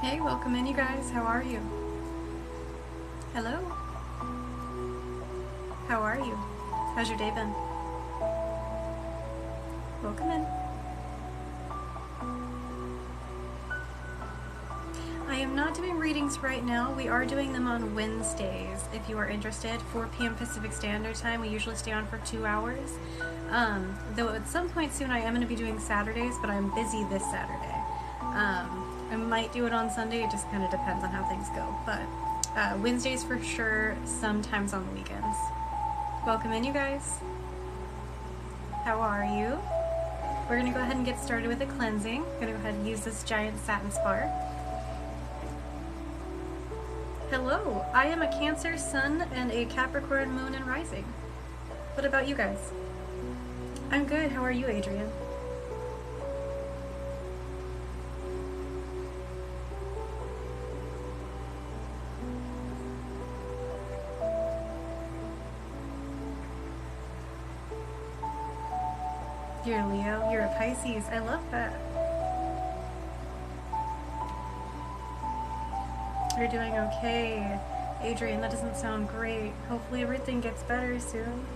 Hey, welcome in, you guys. How are you? Hello? How are you? How's your day been? Welcome in. I am not doing readings right now. We are doing them on Wednesdays, if you are interested. 4 p.m. Pacific Standard Time. We usually stay on for 2 hours. Though at some point soon I am going to be doing Saturdays, but I'm busy this Saturday. I might do it on Sunday. It just kind of depends on how things go. But Wednesdays for sure, sometimes on the weekends. Welcome in, you guys. How are you? We're going to go ahead and get started with a cleansing. I'm going to go ahead and use this giant satin spar. Hello, I am a Cancer Sun and a Capricorn Moon and Rising. What about you guys? I'm good. How are you, Adrian? You're a Leo. You're a Pisces. I love that. You're doing okay. Adrian, that doesn't sound great. Hopefully everything gets better soon.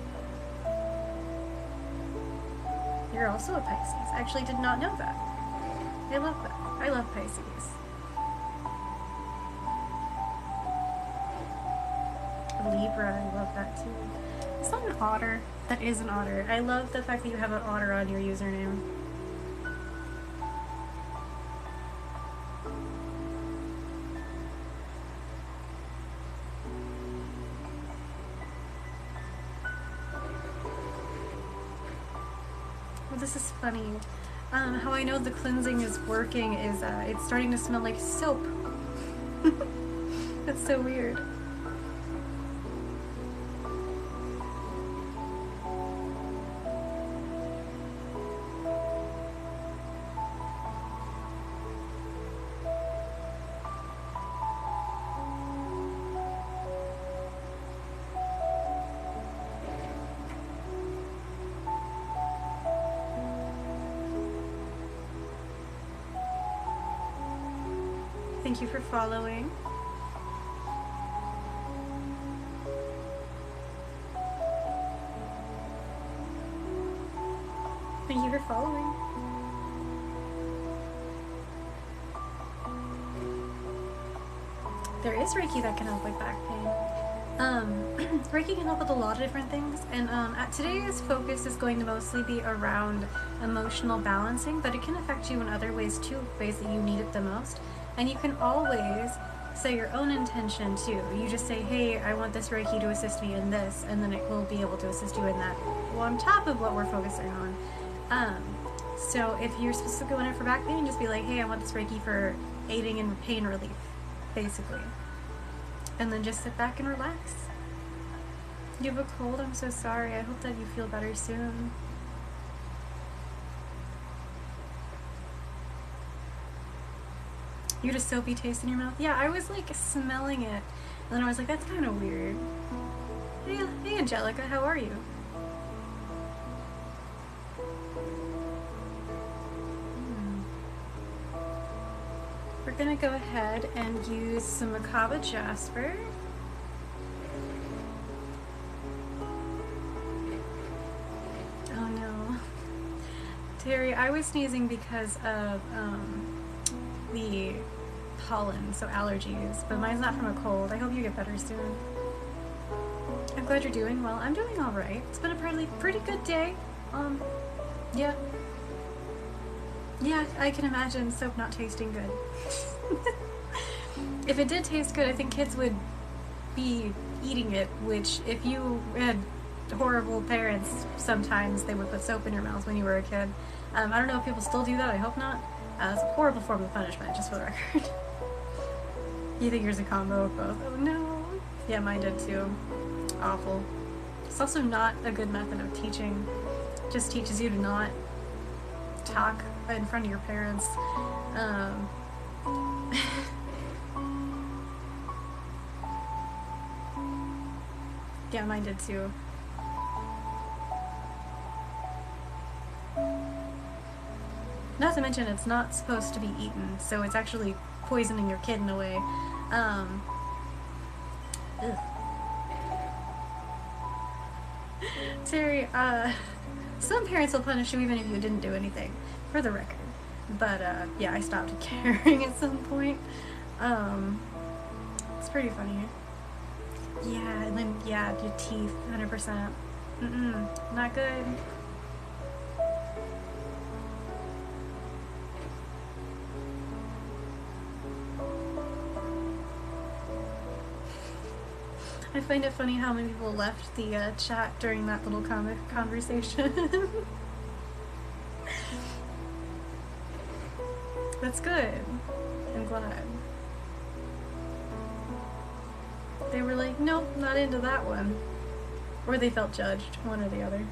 You're also a Pisces. I actually did not know that. I love that. I love Pisces. Libra, I love that too. Is that an otter? That is an otter. I love the fact that you have an otter on your username. Well, this is funny. How I know the cleansing is working is it's starting to smell like soap. That's so weird. Thank you for following. Thank you for following. There is Reiki that can help with back pain. Reiki can help with a lot of different things, and today's focus is going to mostly be around emotional balancing, but it can affect you in other ways too, ways that you need it the most. And you can always say your own intention too. You just say, hey, I want this Reiki to assist me in this, and then it will be able to assist you in that, well, on top of what we're focusing on. So if you're specifically wanting for back pain, just be like, hey, I want this Reiki for aiding in pain relief, basically. And then just sit back and relax. You have a cold? I'm so sorry. I hope that you feel better soon. You had a soapy taste in your mouth? Yeah, I was like smelling it. And then I was like, that's kind of weird. Hey, Angelica, how are you? We're gonna go ahead and use some Mikao Jasper. Oh no. Terry, I was sneezing because of the pollen, so allergies, but mine's not from a cold. I hope you get better soon. I'm glad you're doing well. I'm doing all right. It's been a pretty good day. Yeah. Yeah, I can imagine soap not tasting good. If it did taste good, I think kids would be eating it, which if you had horrible parents, sometimes they would put soap in your mouth when you were a kid. I don't know if people still do that. I hope not. It's a horrible form of punishment, just for the record. You think yours a combo of both? Oh no. Yeah, mine did too. Awful. It's also not a good method of teaching. It just teaches you to not talk in front of your parents. Yeah, mine did too. Not to mention it's not supposed to be eaten, so it's actually poisoning your kid in a way. Ugh. Terry, some parents will punish you even if you didn't do anything, for the record. But, yeah, I stopped caring at some point. It's pretty funny. Yeah, and then, yeah, your teeth, 100%. Not good. I find it funny how many people left the chat during that little conversation. That's good. I'm glad. They were like, nope, not into that one. Or they felt judged, one or the other.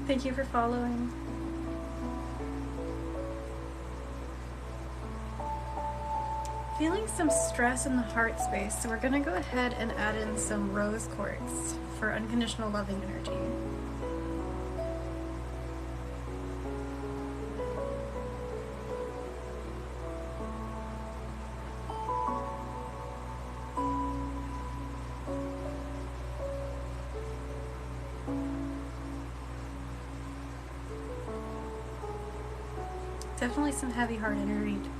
Thank you for following. Feeling some stress in the heart space, so we're gonna go ahead and add in some rose quartz for unconditional loving energy. Definitely some heavy heart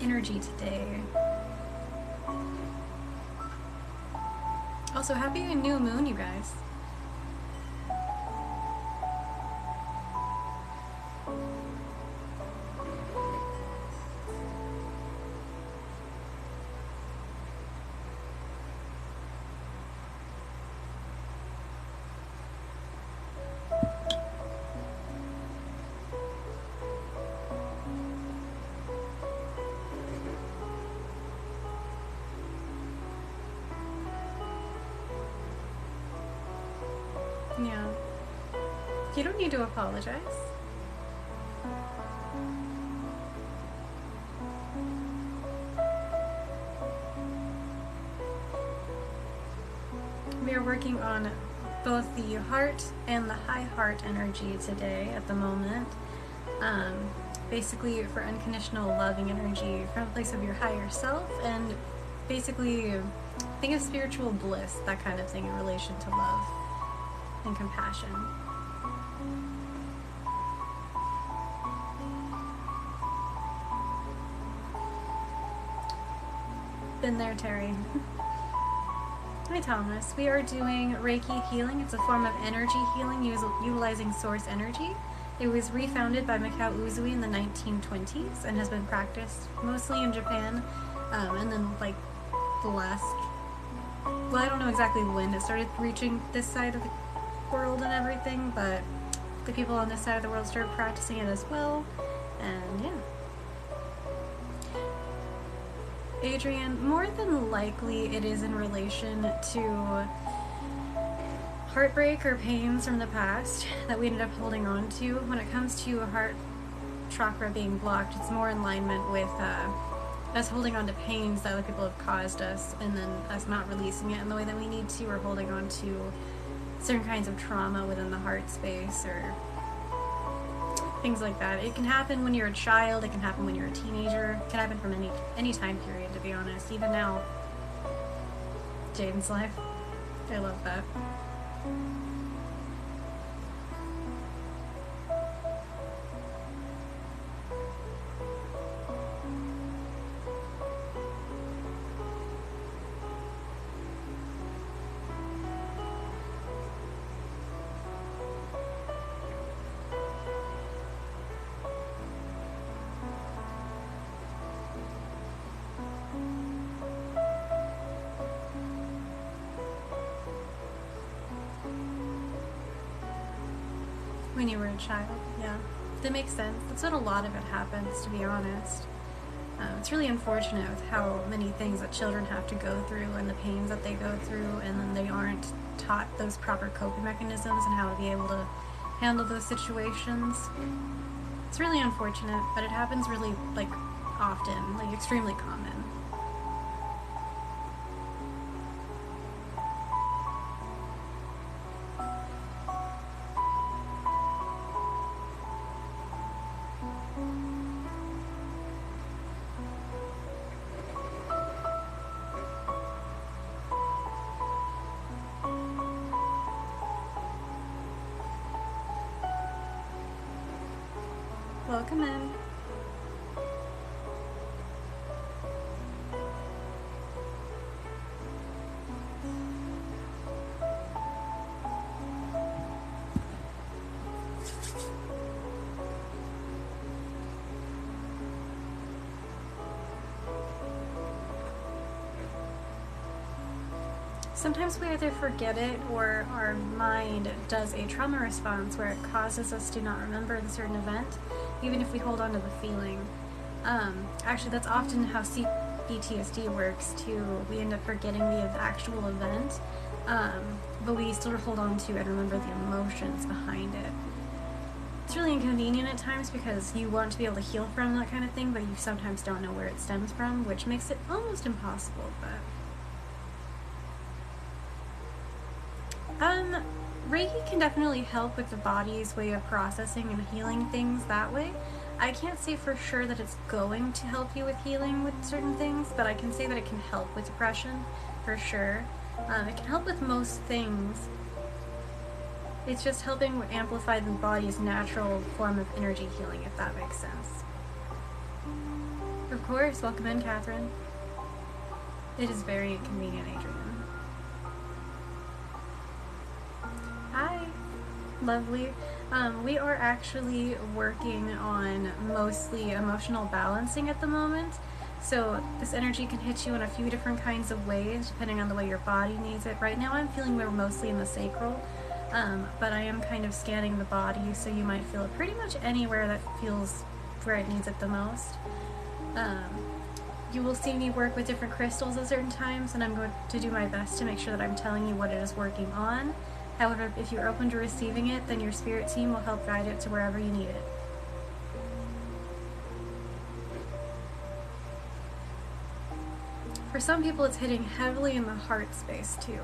energy today. Also, happy new moon, you guys. Yeah. You don't need to apologize. We are working on both the heart and the high heart energy today at the moment. Basically for unconditional loving energy from a place of your higher self, and basically think of spiritual bliss, that kind of thing in relation to love and compassion. Been there, Terry. Hi, Thomas. We are doing Reiki healing. It's a form of energy healing utilizing source energy. It was refounded by Mikao Usui in the 1920s and has been practiced mostly in Japan, and then like the last, well, I don't know exactly when it started reaching this side of the world and everything, but the people on this side of the world started practicing it as well, and yeah. Adrian, more than likely it is in relation to heartbreak or pains from the past that we ended up holding on to. When it comes to a heart chakra being blocked, it's more in alignment with us holding on to pains that other people have caused us, and then us not releasing it in the way that we need to, or holding on to certain kinds of trauma within the heart space, or things like that. It can happen when you're a child, it can happen when you're a teenager, it can happen from any time period, to be honest. Even now. Jaden's life. I love that. When you were a child, yeah. That makes sense. That's what a lot of it happens, to be honest. It's really unfortunate with how many things that children have to go through and the pains that they go through, and then they aren't taught those proper coping mechanisms and how to be able to handle those situations. It's really unfortunate, but it happens really, like, often, like, extremely common. Welcome in. Sometimes we either forget it or our mind does a trauma response where it causes us to not remember the certain event, even if we hold on to the feeling. Actually, that's often how CPTSD works too. We end up forgetting the actual event, but we still hold on to and remember the emotions behind it. It's really inconvenient at times because you want to be able to heal from that kind of thing, but you sometimes don't know where it stems from, which makes it almost impossible. But Reiki can definitely help with the body's way of processing and healing things that way. I can't say for sure that it's going to help you with healing with certain things, but I can say that it can help with depression, for sure. It can help with most things. It's just helping amplify the body's natural form of energy healing, if that makes sense. Of course, welcome in, Catherine. It is very inconvenient, Adrian. Hi, lovely. We are actually working on mostly emotional balancing at the moment. So this energy can hit you in a few different kinds of ways, depending on the way your body needs it. Right now I'm feeling we're mostly in the sacral, but I am kind of scanning the body, so you might feel it pretty much anywhere that feels where it needs it the most. You will see me work with different crystals at certain times, and I'm going to do my best to make sure that I'm telling you what it is working on. However, if you're open to receiving it, then your spirit team will help guide it to wherever you need it. For some people, it's hitting heavily in the heart space, too.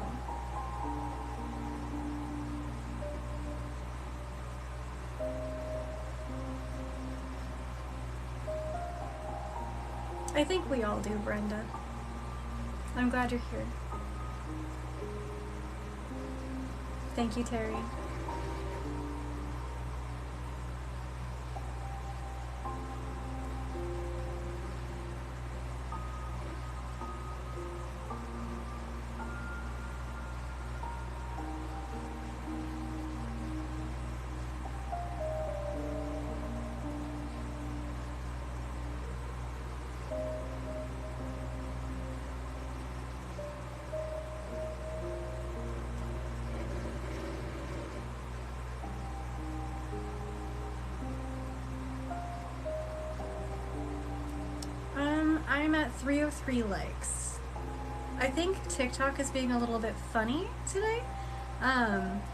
I think we all do, Brenda. I'm glad you're here. Thank you, Terry. I'm at 303 likes. I think TikTok is being a little bit funny today.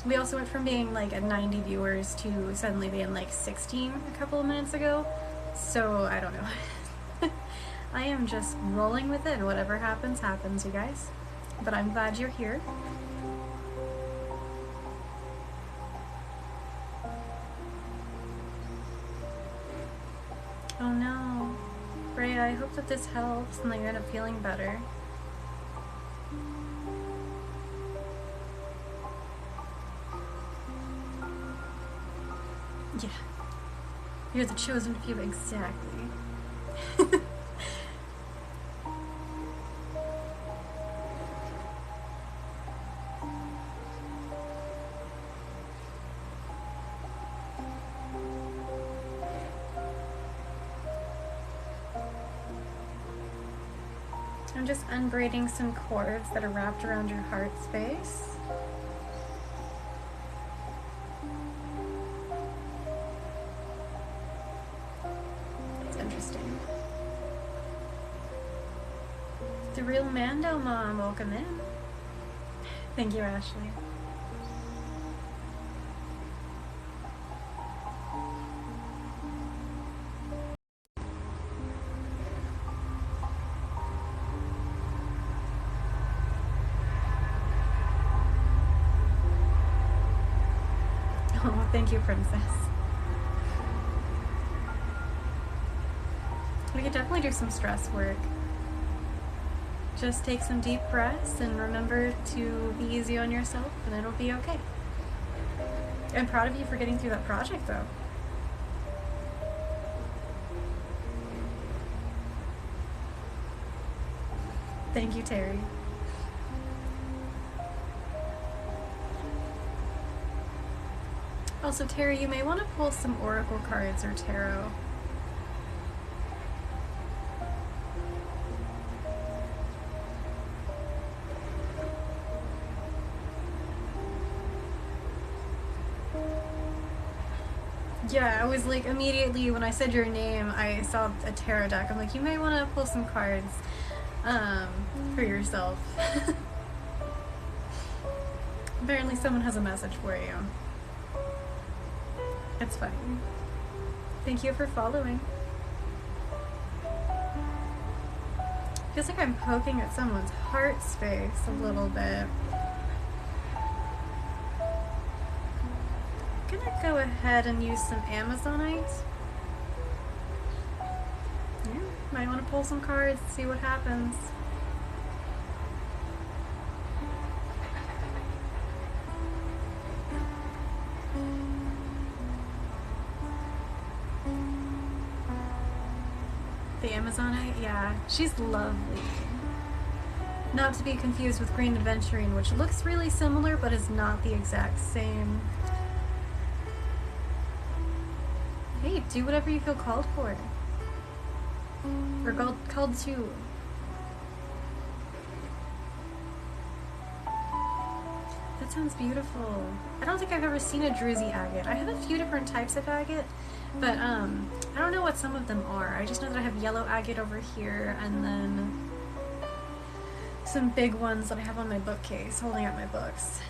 We also went from being like at 90 viewers to suddenly being like 16 a couple of minutes ago. So I don't know. I am just rolling with it, and whatever happens, happens, you guys. But I'm glad you're here. Oh no. Freya, I hope that this helps and that you end up feeling better. Yeah. You're the chosen few, exactly. I'm just unbraiding some cords that are wrapped around your heart space. That's interesting. The real Mando Mom, welcome in. Thank you, Ashley. Oh, thank you, Princess. We could definitely do some stress work. Just take some deep breaths and remember to be easy on yourself, and it'll be okay. I'm proud of you for getting through that project, though. Thank you, Terry. Also, Terry, you may want to pull some oracle cards or tarot. Yeah, I was like, immediately when I said your name, I saw a tarot deck. I'm like, you may want to pull some cards for yourself. Apparently someone has a message for you. It's funny. Thank you for following. Feels like I'm poking at someone's heart space a little bit. I'm gonna go ahead and use some Amazonite. Yeah, might want to pull some cards, see what happens. The Amazonite, yeah, she's lovely. Not to be confused with Green Aventurine, which looks really similar but is not the exact same. Hey, do whatever you feel called for. Or called to. That sounds beautiful. I don't think I've ever seen a druzy agate. I have a few different types of agate, but I don't know what some of them are. I just know that I have yellow agate over here, and then some big ones that I have on my bookcase, holding up my books.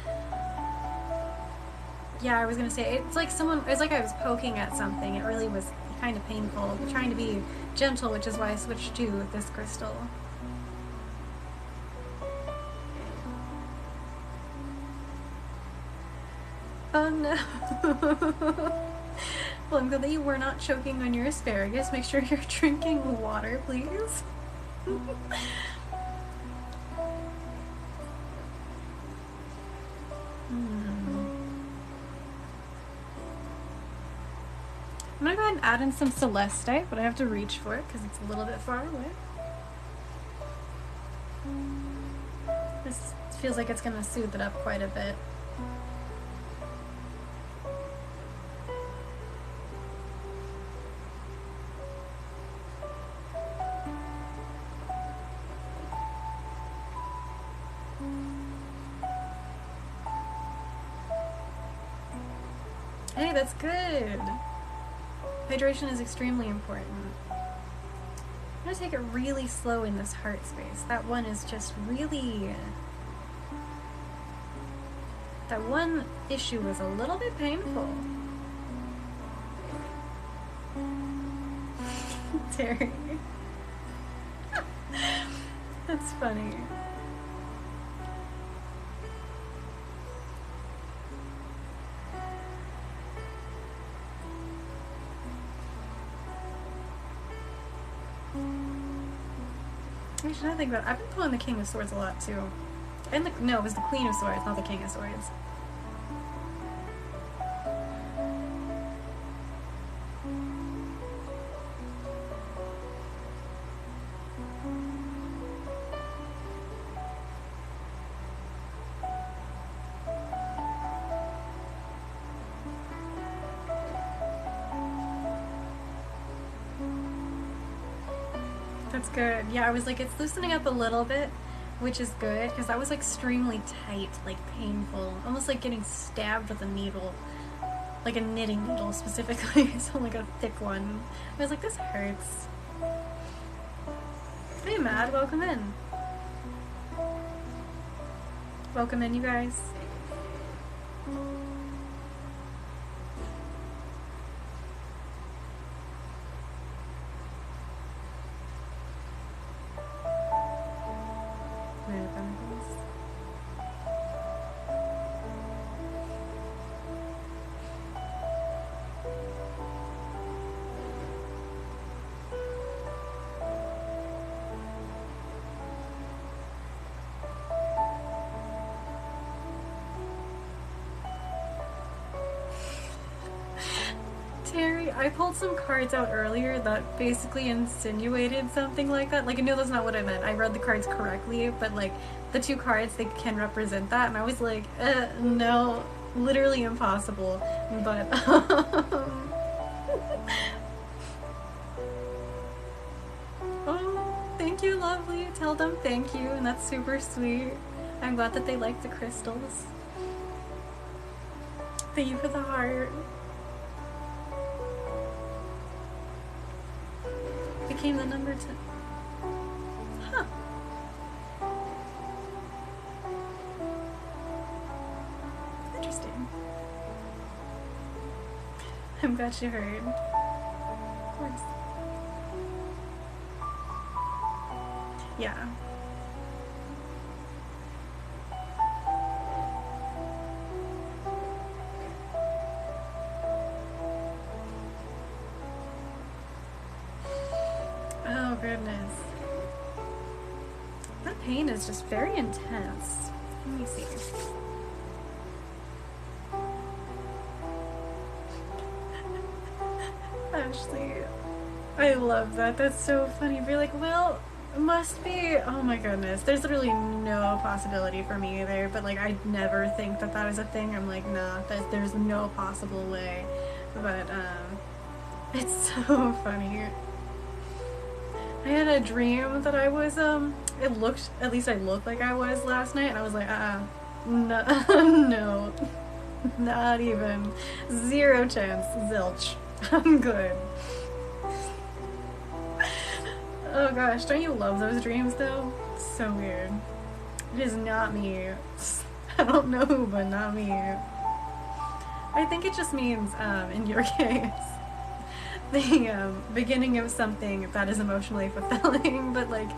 Yeah, I was gonna say, it's like I was poking at something. It really was kind of painful. I'm trying to be gentle, which is why I switched to this crystal. Oh no. Well, I'm glad that you were not choking on your asparagus. Make sure you're drinking water, please. I'm gonna go ahead and add in some celestite, but I have to reach for it because it's a little bit far away. This feels like it's gonna soothe it up quite a bit. Hey, that's good. Hydration is extremely important. I'm gonna take it really slow in this heart space. That one is just really... That one issue was a little bit painful. Terry. That's funny. Actually, now I think about it, I've been pulling the King of Swords a lot too. And no, it was the Queen of Swords, not the King of Swords. That's good. Yeah, I was like, it's loosening up a little bit, which is good, because that was like extremely tight, like painful, almost like getting stabbed with a needle, like a knitting needle specifically, so like a thick one. I was like, this hurts. Hey Matt, welcome in. Welcome in, you guys. I pulled some cards out earlier that basically insinuated something like that. Like, I know that's not what I meant. I read the cards correctly, but like the two cards, they can represent that, and I was like, no, literally impossible. But oh, thank you, lovely. Tell them thank you, and that's super sweet. I'm glad that they like the crystals. Thank you for the heart. Became the number 10. Huh. Interesting. I'm glad you heard. Of course. Yeah. Oh goodness. That pain is just very intense. Let me see. Ashley, I love that. That's so funny. Be like, well, it must be. Oh my goodness. There's literally no possibility for me either. But like, I never think that that is a thing. I'm like, nah. There's no possible way. But it's so funny. I had a dream that I was It looked, at least I looked like I was last night, and I was like, no, no, not even. 0 chance. Zilch. I'm good. Oh gosh, don't you love those dreams though? So weird. It is not me. I don't know who, but not me. I think it just means, in your case, the beginning of something that is emotionally fulfilling, but like,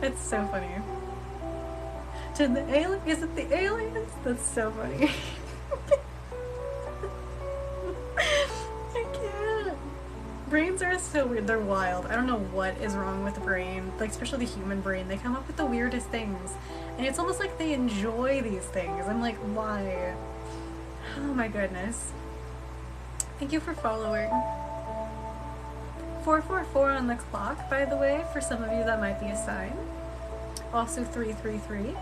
it's so funny. To the alien? Is it the aliens? That's so funny. I can't. Brains are so weird. They're wild. I don't know what is wrong with the brain, like especially the human brain. They come up with the weirdest things, and it's almost like they enjoy these things. I'm like, why? Oh my goodness. Thank you for following. 444 on the clock, by the way, for some of you that might be a sign. Also 333.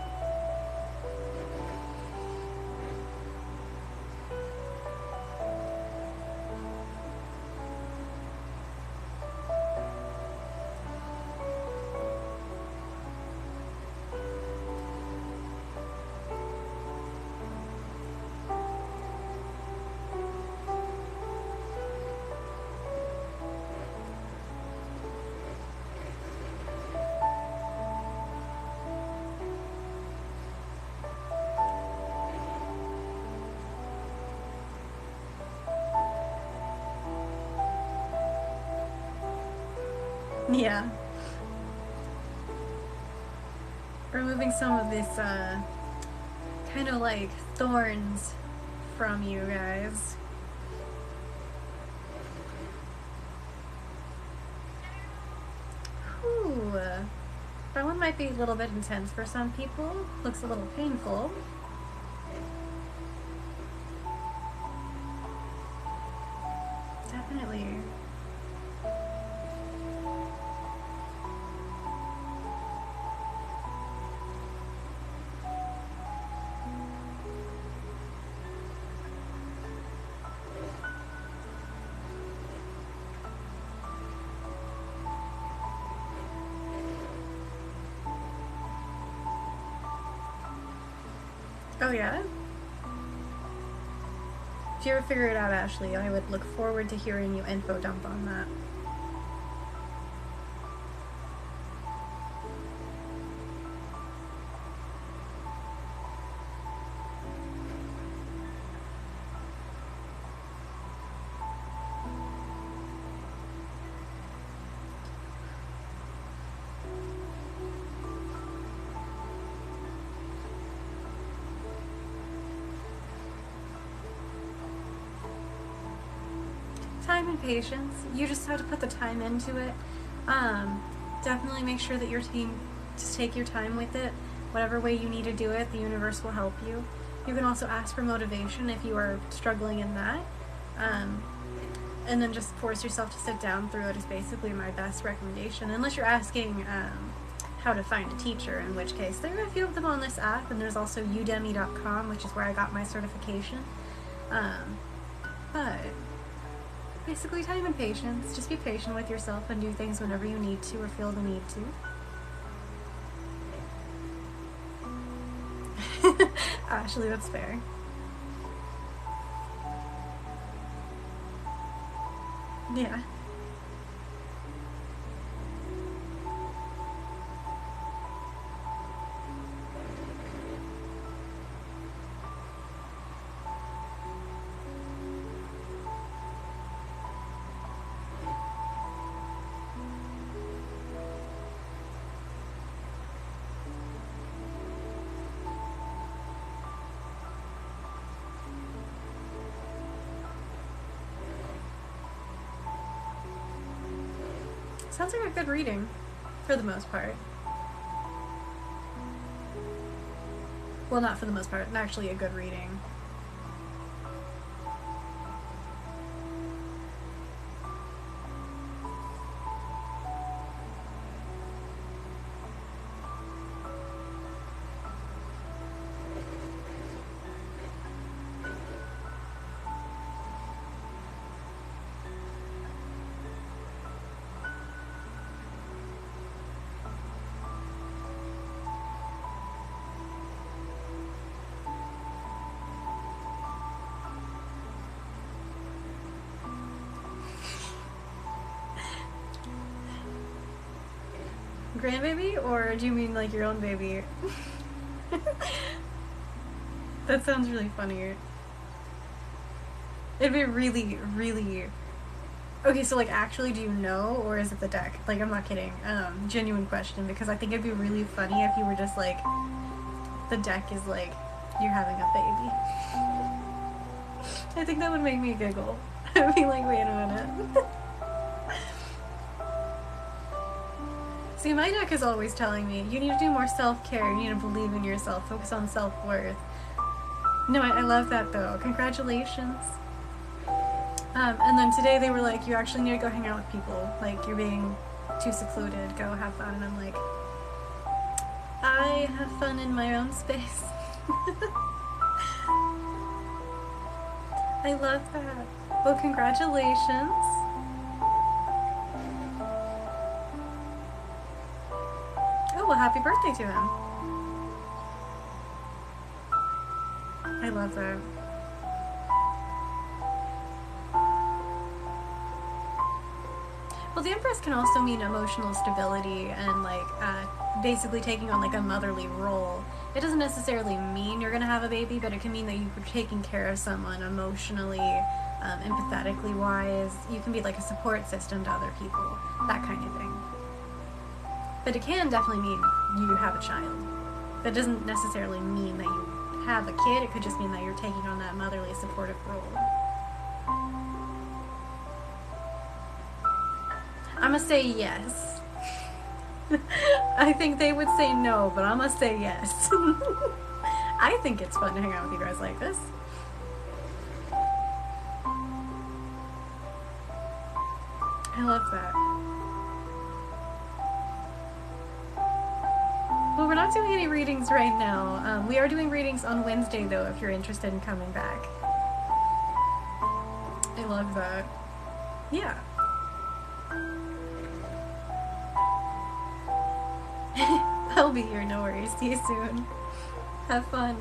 Yeah. Removing some of this, kind of like thorns from you guys. Whew. That one might be a little bit intense for some people. Looks a little painful. Definitely. Oh yeah? If you ever figure it out, Ashley, I would look forward to hearing you info dump on that. Time and patience. You just have to put the time into it. Definitely make sure that your team just take your time with it. Whatever way you need to do it, the universe will help you. You can also ask for motivation if you are struggling in that. and then just force yourself to sit down through it is basically my best recommendation, unless you're asking how to find a teacher, in which case there are a few of them on this app, and there's also udemy.com, which is where I got my certification. But basically, time and patience. Just be patient with yourself and do things whenever you need to or feel the need to. Ashley, that's fair. Yeah. Sounds like a good reading, for the most part. Well, not for the most part, actually a good reading. Grandbaby, or do you mean like your own baby? That sounds really funny. It'd be really, really... Okay, so like actually do you know, or is it the deck? Like, I'm not kidding. Genuine question, because I think it'd be really funny if you were just like, the deck is like, you're having a baby. I think that would make me giggle. I'd be like, wait a minute. See, my deck is always telling me, you need to do more self-care, you need to believe in yourself, focus on self-worth. No, I love that though. Congratulations. And then today they were like, you actually need to go hang out with people. Like, you're being too secluded, go have fun. And I'm like, I have fun in my own space. I love that. Well, congratulations. Oh, well, happy birthday to him. I love that. Well, the Empress can also mean emotional stability and like basically taking on like a motherly role. It doesn't necessarily mean you're gonna have a baby, but it can mean that you're taking care of someone emotionally, empathetically wise. You can be like a support system to other people, that kind of thing. But it can definitely mean you have a child. That doesn't necessarily mean that you have a kid. It could just mean that you're taking on that motherly supportive role. I'm gonna say yes. I think they would say no, but I'm gonna say yes. I think it's fun to hang out with you guys like this. I love that. Well, we're not doing any readings right now. We are doing readings on Wednesday, though, if you're interested in coming back. I love that. Yeah. I'll be here, no worries. See you soon. Have fun.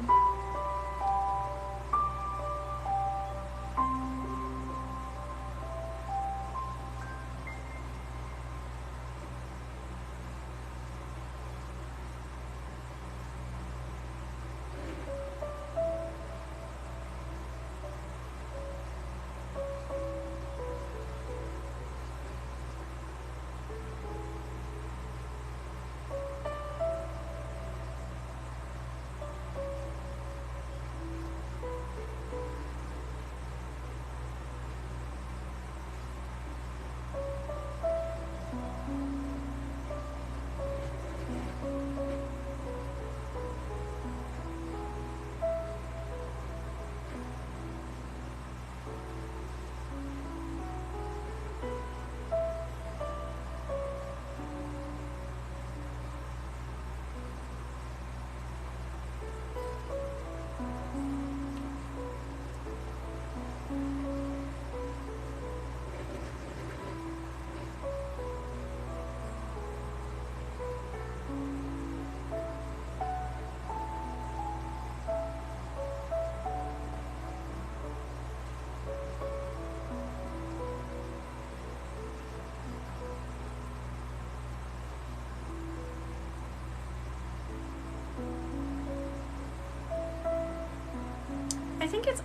I think it's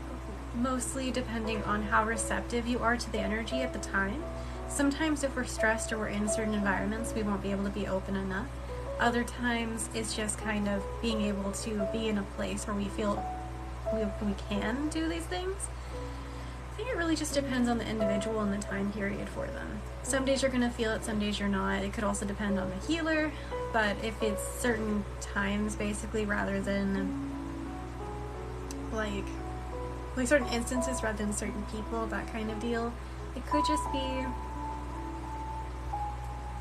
mostly depending on how receptive you are to the energy at the time. Sometimes if we're stressed or we're in certain environments, we won't be able to be open enough. Other times it's just kind of being able to be in a place where we feel we can do these things. I think it really just depends on the individual and the time period for them. Some days you're going to feel it, some days you're not. It could also depend on the healer, but if it's certain times basically rather than like certain instances rather than certain people, that kind of deal, it could just be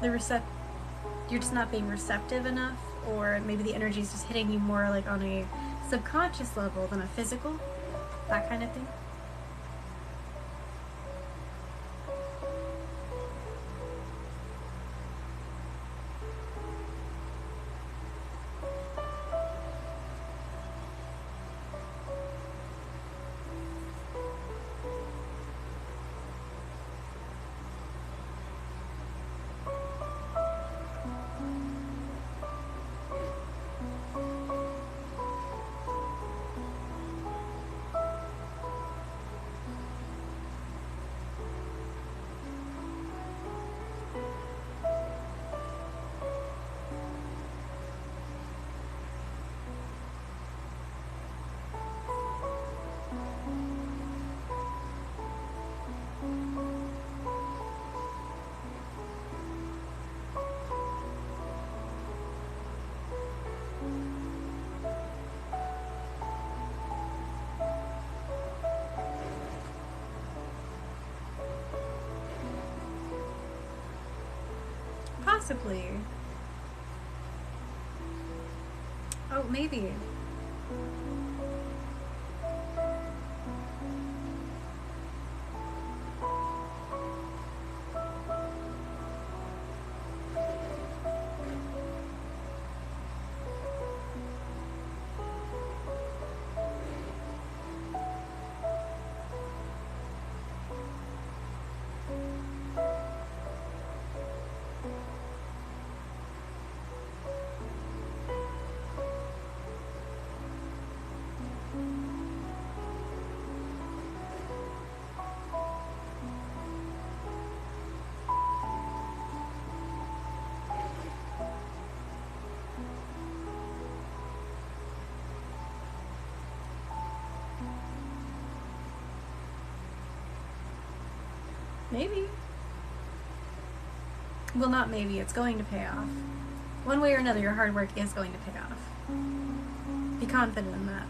you're just not being receptive enough, or maybe the energy is just hitting you more like on a subconscious level than a physical, that kind of thing. Possibly. Oh, maybe. Maybe. Well, not maybe, it's going to pay off. One way or another, your hard work is going to pay off. Be confident in that.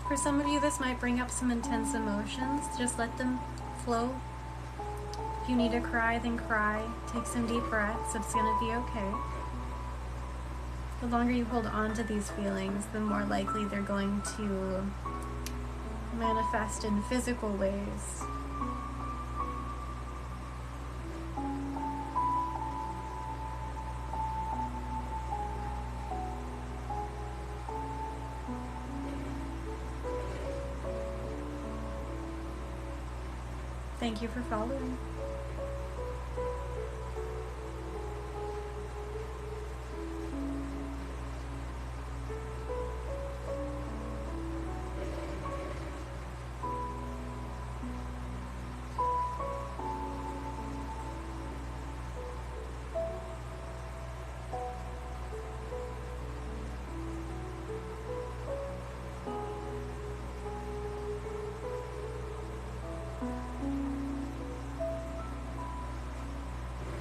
For some of you, this might bring up some intense emotions. Just let them flow. If you need to cry, then cry. Take some deep breaths. It's going to be okay. The longer you hold on to these feelings, the more likely they're going to manifest in physical ways. Thank you for following.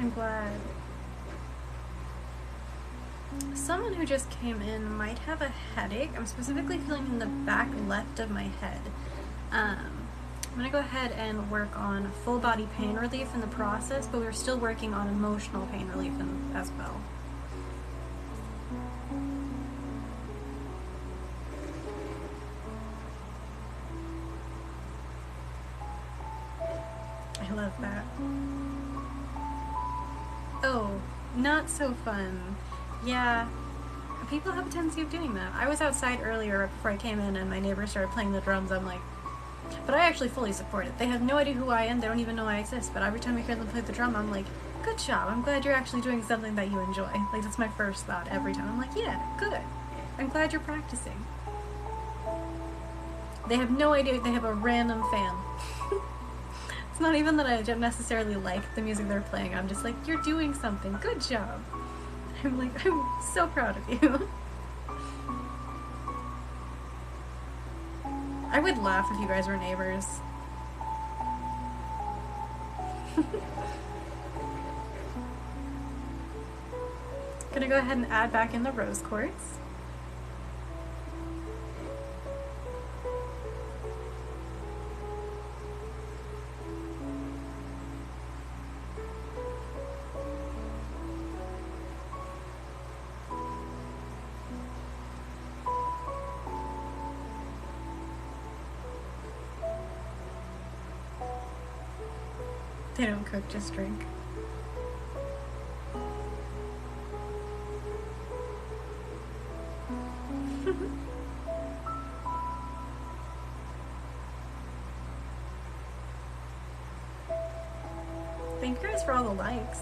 I'm glad. Someone who just came in might have a headache. I'm specifically feeling in the back left of my head. I'm going to go ahead and work on full body pain relief in the process, but we're still working on emotional pain relief as well. I love that. Oh, not so fun. Yeah, people have a tendency of doing that. I was outside earlier before I came in and my neighbor started playing the drums. I'm like, but I actually fully support it. They have no idea who I am. They don't even know I exist. But every time I hear them play the drum, I'm like, good job. I'm glad you're actually doing something that you enjoy. Like, that's my first thought every time. I'm like, yeah, good. I'm glad you're practicing. They have no idea they have a random fan. It's not even that I don't necessarily like the music they're playing. I'm just like, you're doing something. Good job. I'm like, I'm so proud of you. I would laugh if you guys were neighbors. Gonna go ahead and add back in the rose quartz. They don't cook, just drink. Thank you guys for all the likes.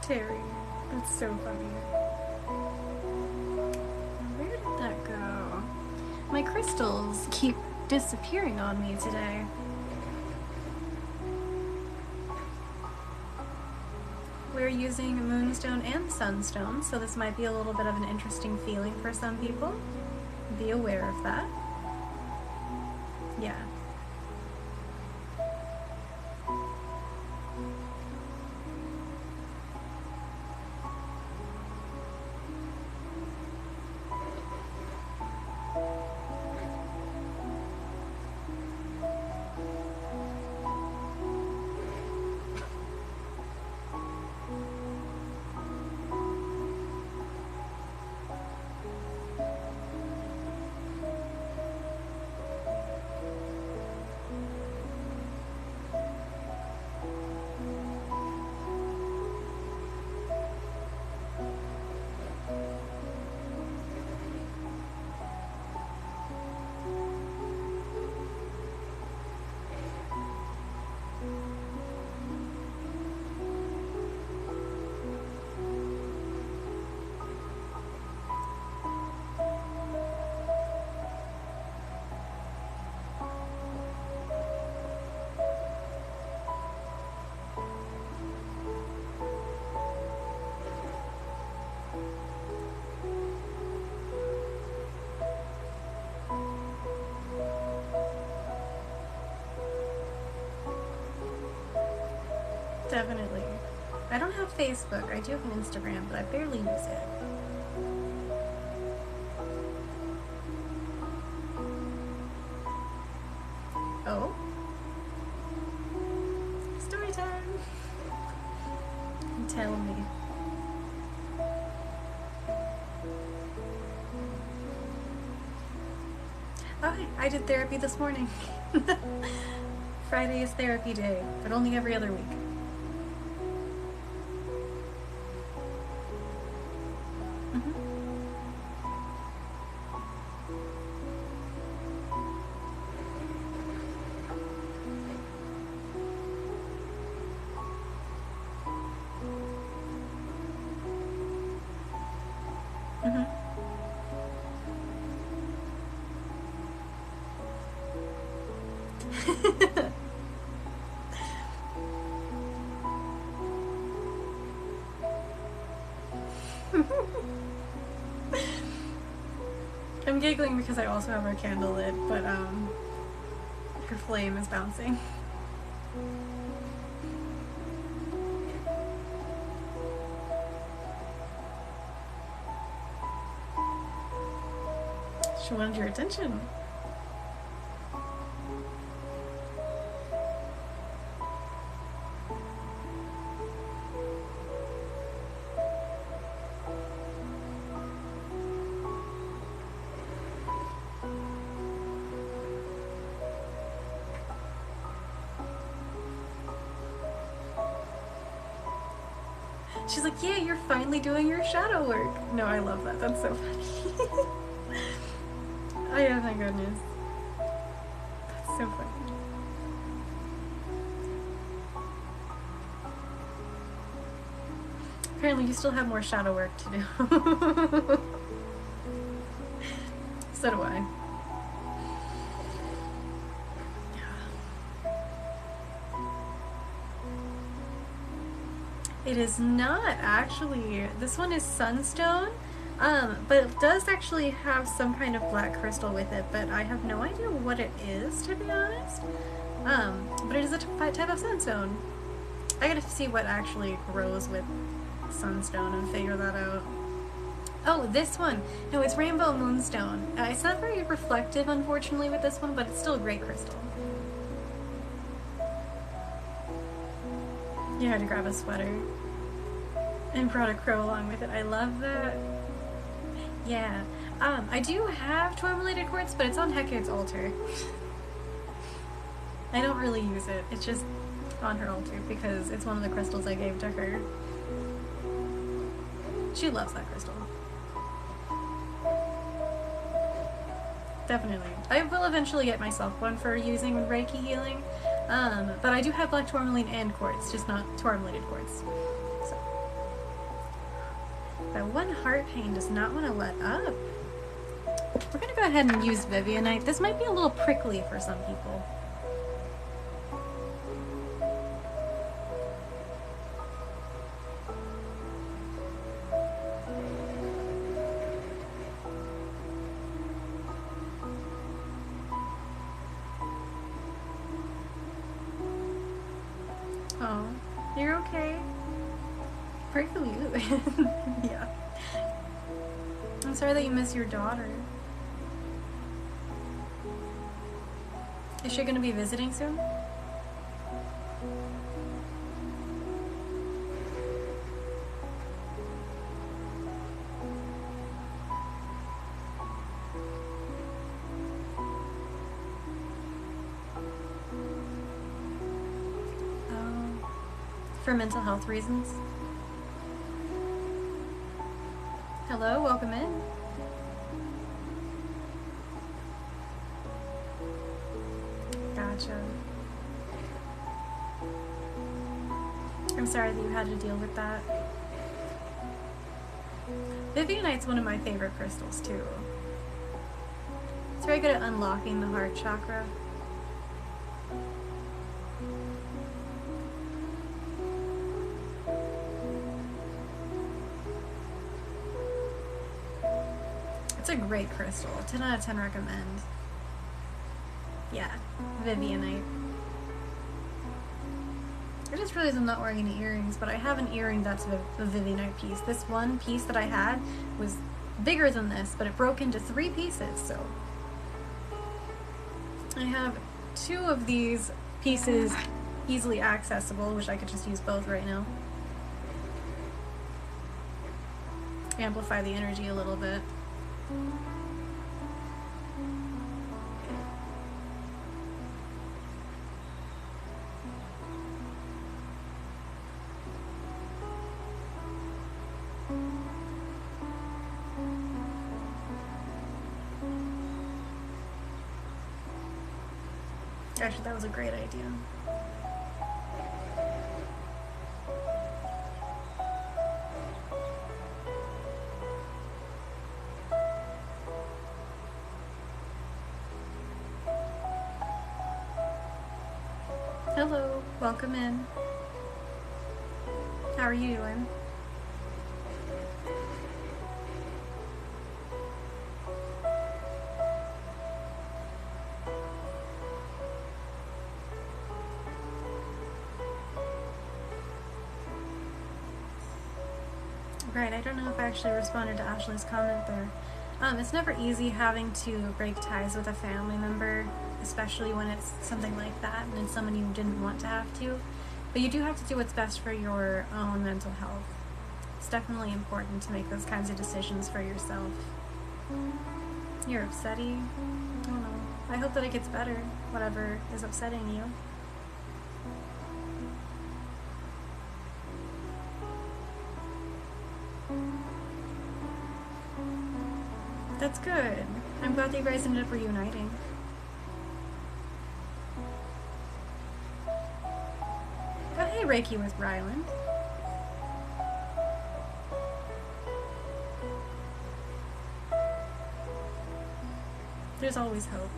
Terry, that's so funny. Where did that go? My crystals keep disappearing on me today. We're using moonstone and sunstone, so this might be a little bit of an interesting feeling for some people. Be aware of that. Yeah. Definitely. I don't have Facebook. I do have an Instagram, but I barely use it. Oh? Story time! Tell me. Oh, I did therapy this morning. Friday is therapy day, but only every other week. I'm giggling because I also have our candle lit, but her flame is bouncing. She wanted your attention. She's like, yeah, you're finally doing your shadow work. No, I love that. That's so funny. Oh, my goodness. That's so funny. Apparently you still have more shadow work to do. So do I. It is not actually. This one is sunstone, but it does actually have some kind of black crystal with it, but I have no idea what it is, to be honest. But it is a type of sunstone. I gotta see what actually grows with sunstone and figure that out. Oh, this one. No, it's rainbow moonstone. It's not very reflective, unfortunately, with this one, but it's still a great crystal. You had to grab a sweater and brought a crow along with it. I love that. Yeah. I do have tourmalated quartz, but it's on Hecate's altar. I don't really use it. It's just on her altar because it's one of the crystals I gave to her. She loves that crystal. Definitely. I will eventually get myself one for using Reiki healing. But I do have black tourmaline and quartz, just not tourmalated quartz. So. That one heart pain does not want to let up. We're going to go ahead and use Vivianite. This might be a little prickly for some people. Oh, you're okay. Pray for you. Yeah. I'm sorry that you miss your daughter. Is she gonna be visiting soon? For mental health reasons. Hello, welcome in. Gotcha. I'm sorry that you had to deal with that. Vivianite's one of my favorite crystals too. It's very good at unlocking the heart chakra. It's a great crystal. 10 out of 10 recommend. Yeah, Vivianite. I just realized I'm not wearing any earrings, but I have an earring that's a Vivianite piece. This one piece that I had was bigger than this, but it broke into 3 pieces, so. I have 2 of these pieces easily accessible, which I could just use both right now. Amplify the energy a little bit. Actually, that was a great idea. Hello, welcome in. How are you doing? Right, I don't know if I actually responded to Ashley's comment there. It's never easy having to break ties with a family member, especially when it's something like that and it's someone you didn't want to have to. But you do have to do what's best for your own mental health. It's definitely important to make those kinds of decisions for yourself. You're upsetty. I don't know. I hope that it gets better, whatever is upsetting you. That's good. I'm glad that you guys ended up reuniting. Oh, hey, Reiki with Ryland. There's always hope.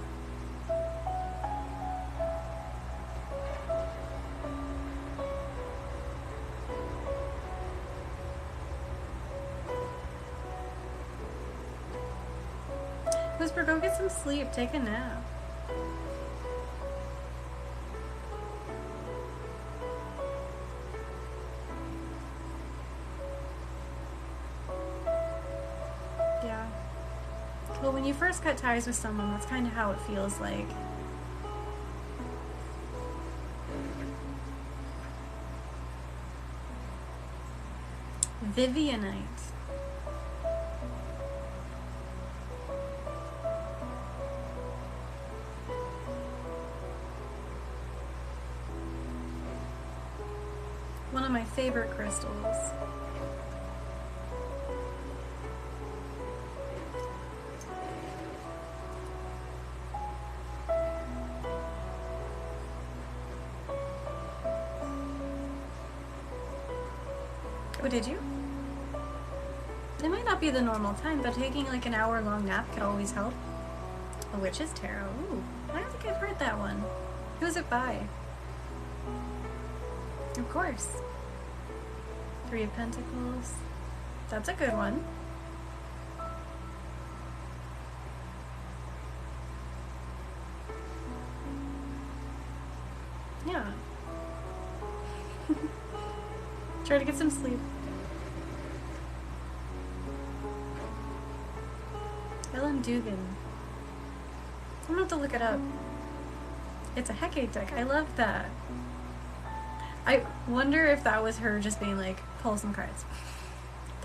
Whisper, go get some sleep. Take a nap. Yeah. Well, when you first cut ties with someone, that's kind of how it feels like. Vivianite. One of my favorite crystals. Oh, did you? It might not be the normal time, but taking like an hour-long nap could always help. A Witch's Tarot. Ooh, I don't think I've heard that one. Who's it by? Of course. Three of Pentacles. That's a good one. Yeah. Try to get some sleep. Ellen Dugan. I'm gonna have to look it up. It's a Hecate deck. I love that. I wonder if that was her just being like, pull some cards.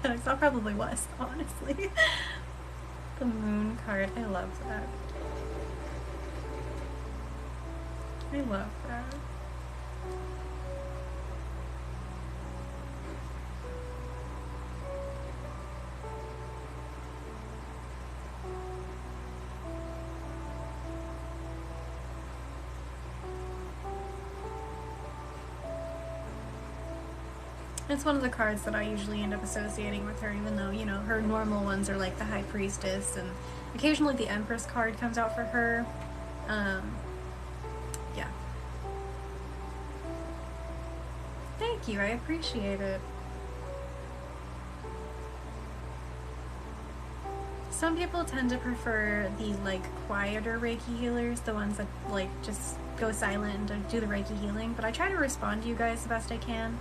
That probably was, honestly. The Moon card. I love that. I love that. It's one of the cards that I usually end up associating with her, even though, you know, her normal ones are like the High Priestess, and occasionally the Empress card comes out for her. Yeah. Thank you, I appreciate it. Some people tend to prefer the, like, quieter Reiki healers, the ones that, like, just go silent and do the Reiki healing, but I try to respond to you guys the best I can.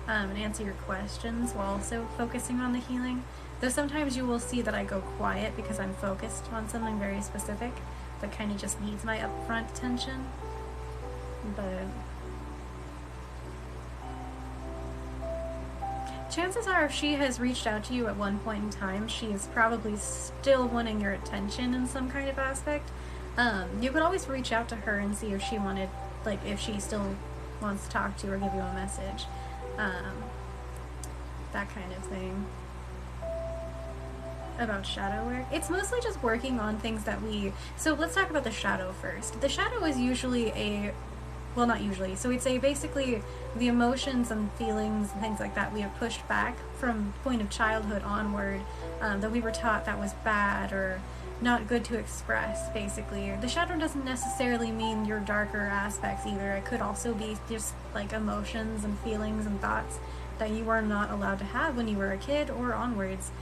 And answer your questions while also focusing on the healing. Though sometimes you will see that I go quiet because I'm focused on something very specific that kind of just needs my upfront attention. But chances are if she has reached out to you at one point in time, she is probably still wanting your attention in some kind of aspect. You could always reach out to her and see if she wanted, like, if she still wants to talk to you or give you a message. That kind of thing. About shadow work. It's mostly just working on things that so let's talk about the shadow first. The shadow is usually well, not usually, so we'd say basically the emotions and feelings and things like that we have pushed back from point of childhood onward, that we were taught that was bad or not good to express, basically. The shadow doesn't necessarily mean your darker aspects either. It could also be just like emotions and feelings and thoughts that you were not allowed to have when you were a kid or onwards.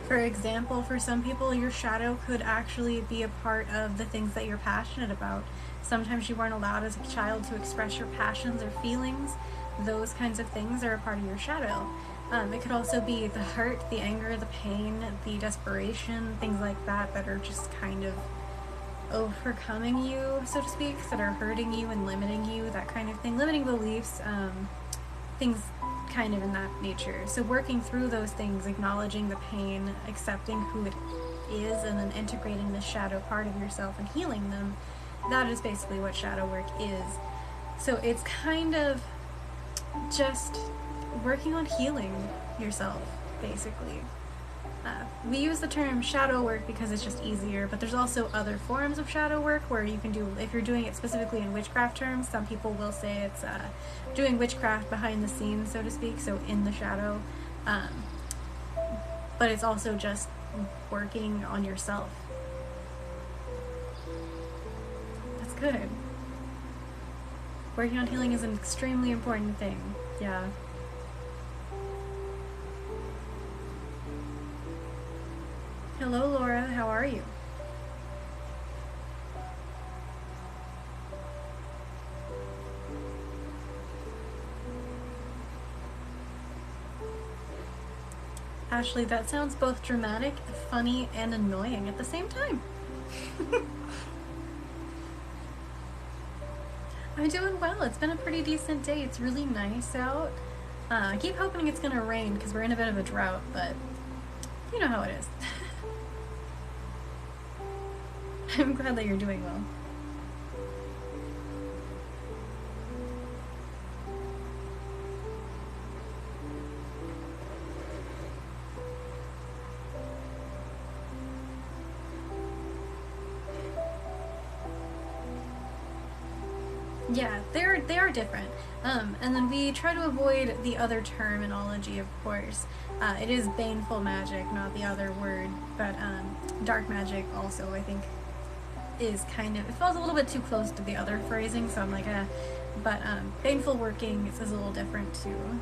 For example, for some people, your shadow could actually be a part of the things that you're passionate about. Sometimes you weren't allowed as a child to express your passions or feelings. Those kinds of things are a part of your shadow. It could also be the hurt, the anger, the pain, the desperation, things like that that are just kind of overcoming you, so to speak, that are hurting you and limiting you, that kind of thing. Limiting beliefs, things kind of in that nature. So working through those things, acknowledging the pain, accepting who it is, and then integrating the shadow part of yourself and healing them, that is basically what shadow work is. So it's kind of just working on healing yourself, basically. We use the term shadow work because it's just easier, but there's also other forms of shadow work where you can do, if you're doing it specifically in witchcraft terms, some people will say it's doing witchcraft behind the scenes, so to speak, so in the shadow. But it's also just working on yourself. That's good. Working on healing is an extremely important thing. Yeah. Hello, Laura. How are you? Ashley, that sounds both dramatic, funny, and annoying at the same time. I'm doing well. It's been a pretty decent day. It's really nice out. I keep hoping it's gonna rain because we're in a bit of a drought, but you know how it is. I'm glad that you're doing well. Yeah, they are different. And then we try to avoid the other terminology, of course. It is baneful magic, not the other word, but dark magic also, I think, is kind of, it falls a little bit too close to the other phrasing, so I'm like, but baneful working is a little different too.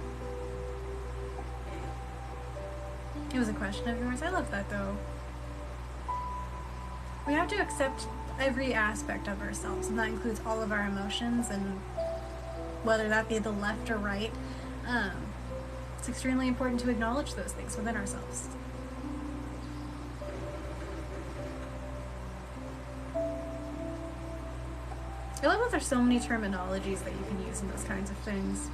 It was a question of yours. I love that though. We have to accept every aspect of ourselves, and that includes all of our emotions, and whether that be the left or right. It's extremely important to acknowledge those things within ourselves. I love that there's so many terminologies that you can use in those kinds of things.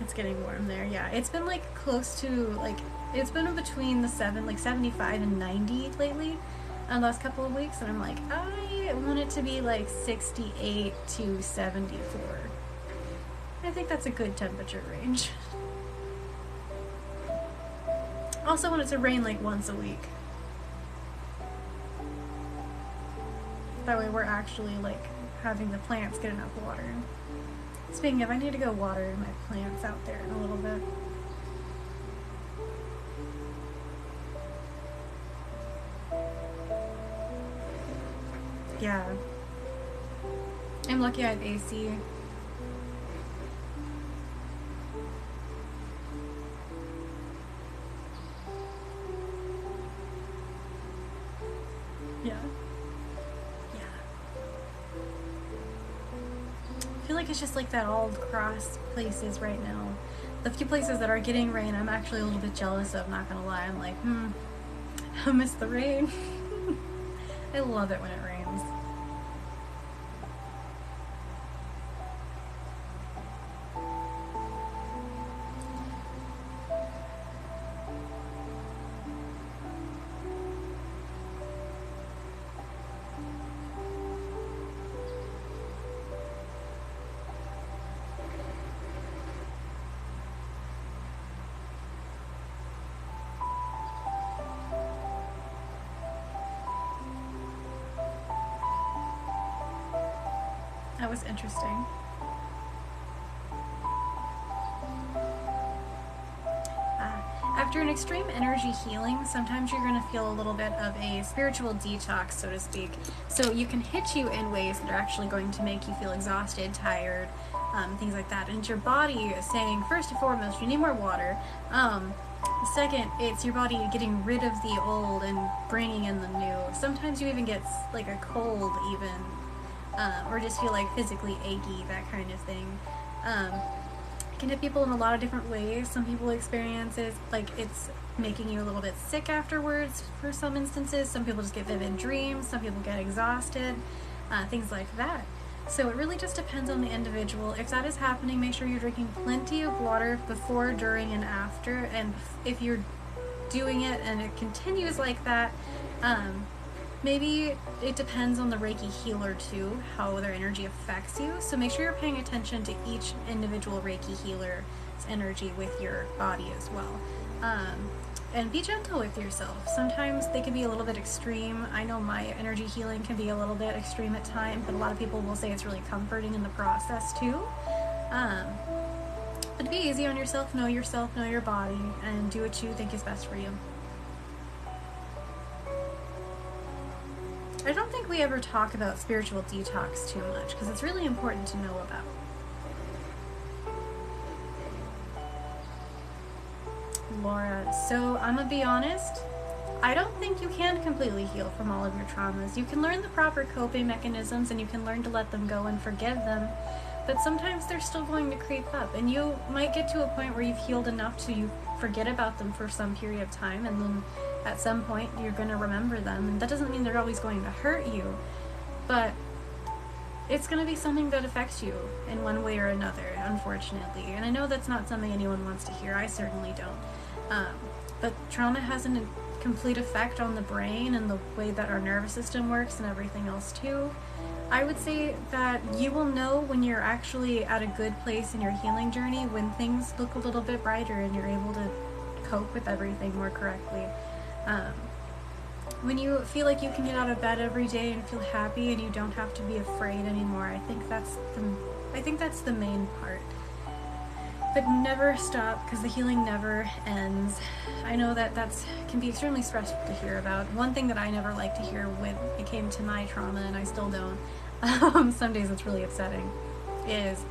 It's getting warm there, yeah. It's been like close to, like, it's been between the 75 and 90 lately, the last couple of weeks, and I'm like, I want it to be like 68 to 74. I think that's a good temperature range. Also want it to rain like once a week. That way we're actually like having the plants get enough water. Speaking of, I need to go water my plants out there in a little bit. Yeah. I'm lucky I have AC. Yeah. Yeah. I feel like it's just like that all across places right now. The few places that are getting rain, I'm actually a little bit jealous of, not gonna lie. I'm like, I miss the rain. I love it when it rains. That was interesting. After an extreme energy healing, sometimes you're going to feel a little bit of a spiritual detox, so to speak. So you can hit you in ways that are actually going to make you feel exhausted, tired, things like that. And it's your body saying, first and foremost, you need more water. Second, it's your body getting rid of the old and bringing in the new. Sometimes you even get like a cold even. Or just feel like physically achy, that kind of thing. It can hit people in a lot of different ways. Some people experience it like it's making you a little bit sick afterwards for some instances. Some people just get vivid dreams. Some people get exhausted, things like that. So it really just depends on the individual. If that is happening, make sure you're drinking plenty of water before, during, and after. And if you're doing it and it continues like that, maybe it depends on the Reiki healer too, how their energy affects you. So make sure you're paying attention to each individual Reiki healer's energy with your body as well. And be gentle with yourself. Sometimes they can be a little bit extreme. I know my energy healing can be a little bit extreme at times, but a lot of people will say it's really comforting in the process too. But be easy on yourself, know your body, and do what you think is best for you. I don't think we ever talk about spiritual detox too much because it's really important to know about. Laura, so I'm gonna be honest, I don't think you can completely heal from all of your traumas. You can learn the proper coping mechanisms and you can learn to let them go and forgive them, but sometimes they're still going to creep up, and you might get to a point where you've healed enough to you forget about them for some period of time, and then at some point you're going to remember them, and that doesn't mean they're always going to hurt you, but it's going to be something that affects you in one way or another, unfortunately. And I know that's not something anyone wants to hear. I certainly don't. But trauma has a complete effect on the brain and the way that our nervous system works and everything else too. I would say that you will know when you're actually at a good place in your healing journey when things look a little bit brighter and you're able to cope with everything more correctly. When you feel like you can get out of bed every day and feel happy and you don't have to be afraid anymore, I think that's the main part. But never stop, because the healing never ends. I know that can be extremely stressful to hear about. One thing that I never liked to hear when it came to my trauma, and I still don't, some days it's really upsetting, is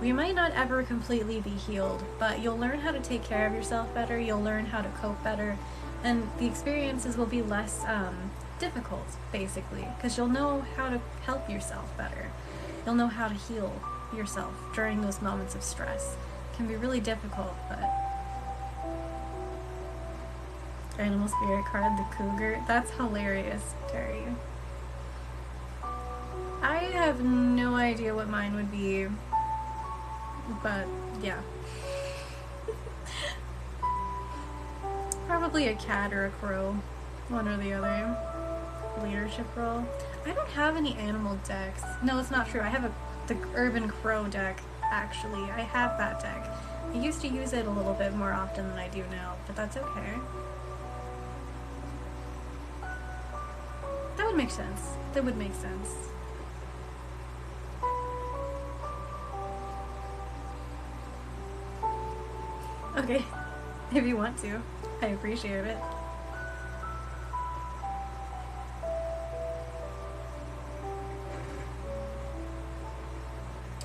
we might not ever completely be healed, but you'll learn how to take care of yourself better, you'll learn how to cope better, and the experiences will be less difficult, basically, because you'll know how to help yourself better. You'll know how to heal yourself during those moments of stress. It can be really difficult, but... Animal spirit card, the cougar. That's hilarious, Terry. I have no idea what mine would be, but yeah. Probably a cat or a crow, one or the other. Leadership role. I don't have any animal decks. No, it's not true. I have the Urban Crow deck, actually. I have that deck. I used to use it a little bit more often than I do now, but that's okay. That would make sense. That would make sense. Okay, if you want to. I appreciate it.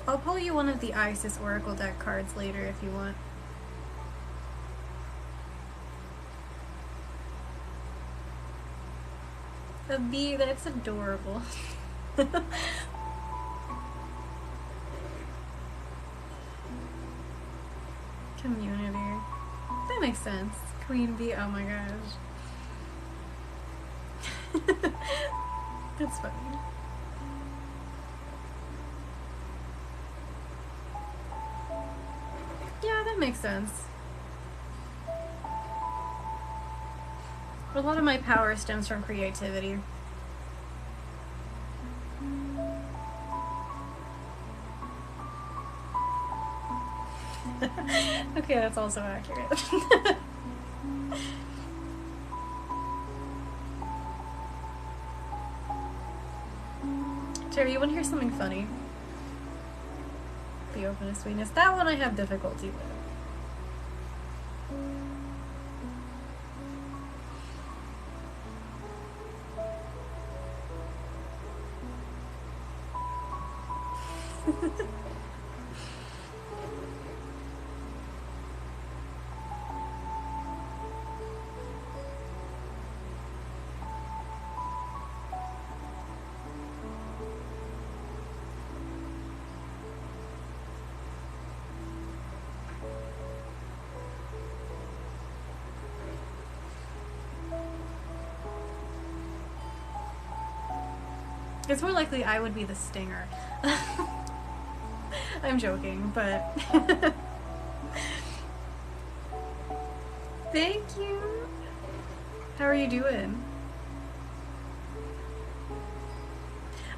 I'll pull you one of the Isis Oracle deck cards later if you want. A bee, that's adorable. Community. That makes sense. Queen bee, oh my gosh. That's funny. Yeah, that makes sense. A lot of my power stems from creativity. Okay, that's also accurate. Terry, you want to hear something funny? The openness, sweetness. That one I have difficulty with. It's more likely I would be the stinger. I'm joking, but thank you. How are you doing?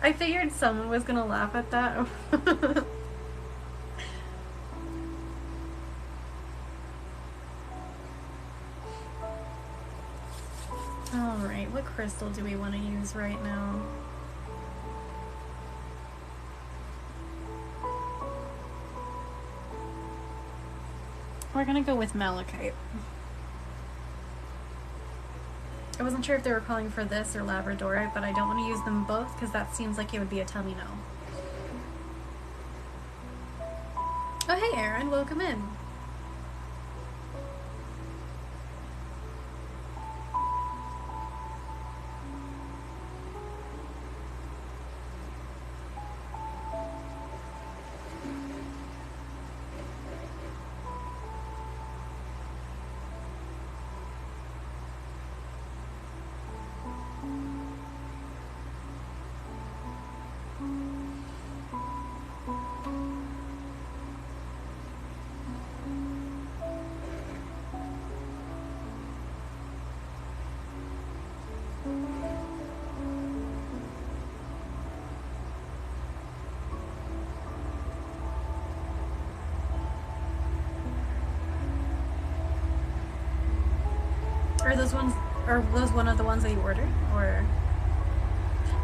I figured someone was gonna laugh at that. Alright, what crystal do we want to use right now? We're gonna go with malachite. I wasn't sure if they were calling for this or labradorite, but I don't want to use them both because that seems like it would be a tell me no. Oh hey Aaron, welcome in. Are those one of the ones that you ordered? Or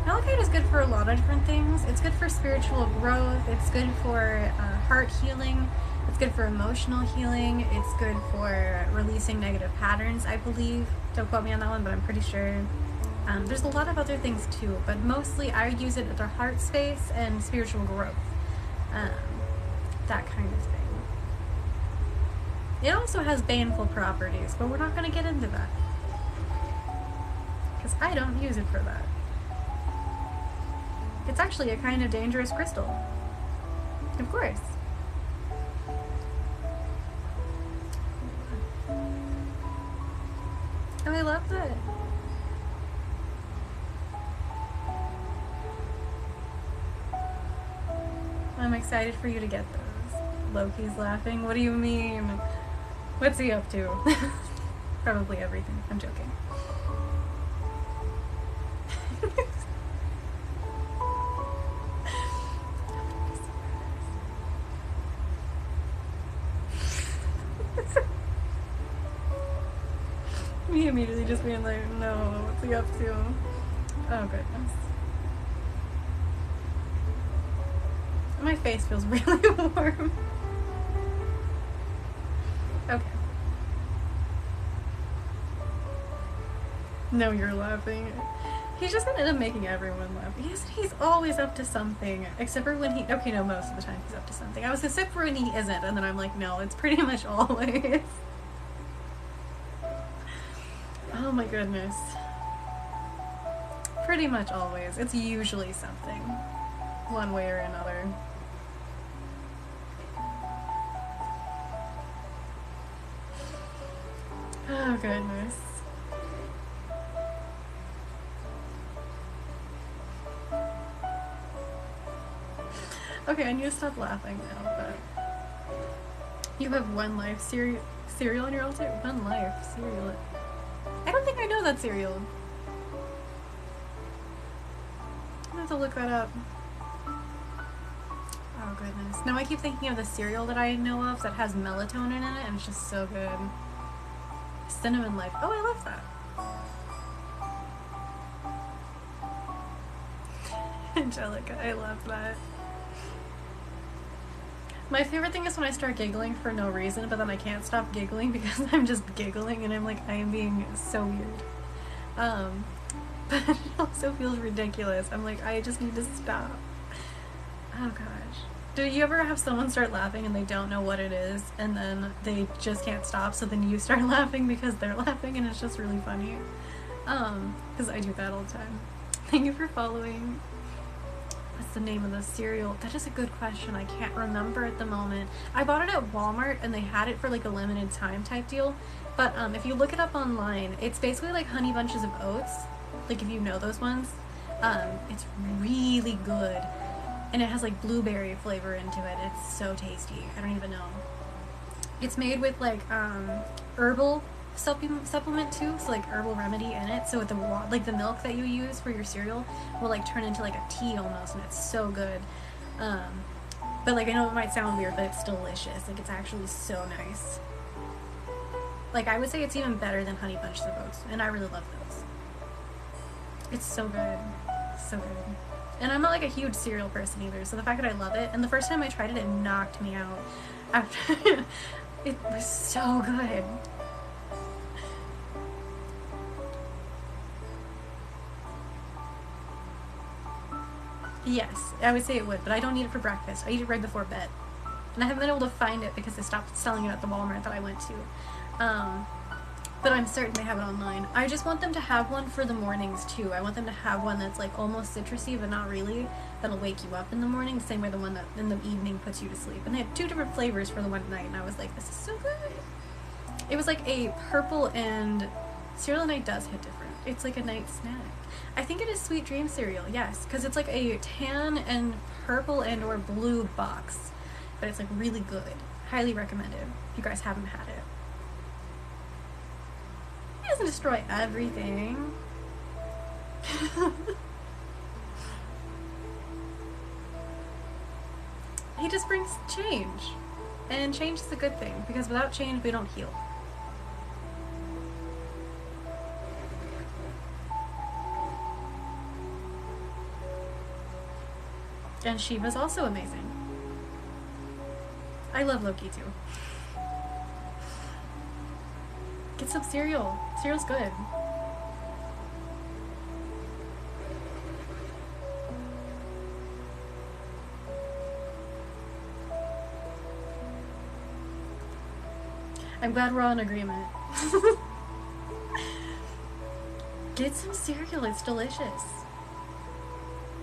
malachite is good for a lot of different things. It's good for spiritual growth. It's good for heart healing. It's good for emotional healing. It's good for releasing negative patterns, I believe. Don't quote me on that one, but I'm pretty sure. There's a lot of other things too, but mostly I use it at the heart space and spiritual growth. That kind of thing. It also has baneful properties, but we're not going to get into that. Because I don't use it for that. It's actually a kind of dangerous crystal. Of course. Oh, I love that. I'm excited for you to get those. Loki's laughing. What do you mean? What's he up to? Probably everything. I'm joking. Me immediately just being like, no, what's he up to? Oh goodness. My face feels really warm. Okay. No, you're laughing. He's just gonna end up making everyone laugh. He's always up to something. Except for when he... Okay, no, most of the time he's up to something. I was except for when he isn't, and then I'm like, no, it's pretty much always. Oh my goodness. Pretty much always. It's usually something. One way or another. Oh goodness. Okay, I need to stop laughing now, but... You have one life cereal on your altar? One life cereal. I don't think I know that cereal. I'm gonna have to look that up. Oh goodness. Now I keep thinking of the cereal that I know of that has melatonin in it, and it's just so good. Cinnamon Life. Oh, I love that. Angelica, I love that. My favorite thing is when I start giggling for no reason, but then I can't stop giggling because I'm just giggling and I'm like, I am being so weird. But it also feels ridiculous. I'm like, I just need to stop. Oh gosh. Do you ever have someone start laughing and they don't know what it is, and then they just can't stop, so then you start laughing because they're laughing, and it's just really funny? Because I do that all the time. Thank you for following. What's the name of the cereal? That is a good question. I can't remember at the moment. I bought it at Walmart and they had it for like a limited time type deal. But if you look it up online, it's basically like Honey Bunches of Oats. Like if you know those ones. It's really good. And it has like blueberry flavor into it. It's so tasty. I don't even know. It's made with like herbal supplement too, so like herbal remedy in it. So with the like the milk that you use for your cereal will like turn into like a tea almost, and it's so good. But like I know it might sound weird, but it's delicious. Like it's actually so nice. Like I would say it's even better than Honey Bunches of Oats, and I really love those. It's so good, so good. And I'm not like a huge cereal person either, so the fact that I love it, and the first time I tried it, it knocked me out. After it was so good. Yes, I would say it would, but I don't eat it for breakfast. I eat it right before bed. And I haven't been able to find it because they stopped selling it at the Walmart that I went to. But I'm certain they have it online. I just want them to have one for the mornings too. I want them to have one that's like almost citrusy, but not really. That'll wake you up in the morning, the same way the one that in the evening puts you to sleep. And they had 2 different flavors for the one at night, and I was like, this is so good. It was like a purple, and cereal at night does hit different. It's like a night snack. I think it is Sweet Dream cereal, yes, because it's like a tan and purple and or blue box. But it's like really good. Highly recommended if you guys haven't had it. He doesn't destroy everything. He just brings change. And change is a good thing, because without change we don't heal. And Shiva's also amazing. I love Loki too. Get some cereal. Cereal's good. I'm glad we're all in agreement. Get some cereal, it's delicious.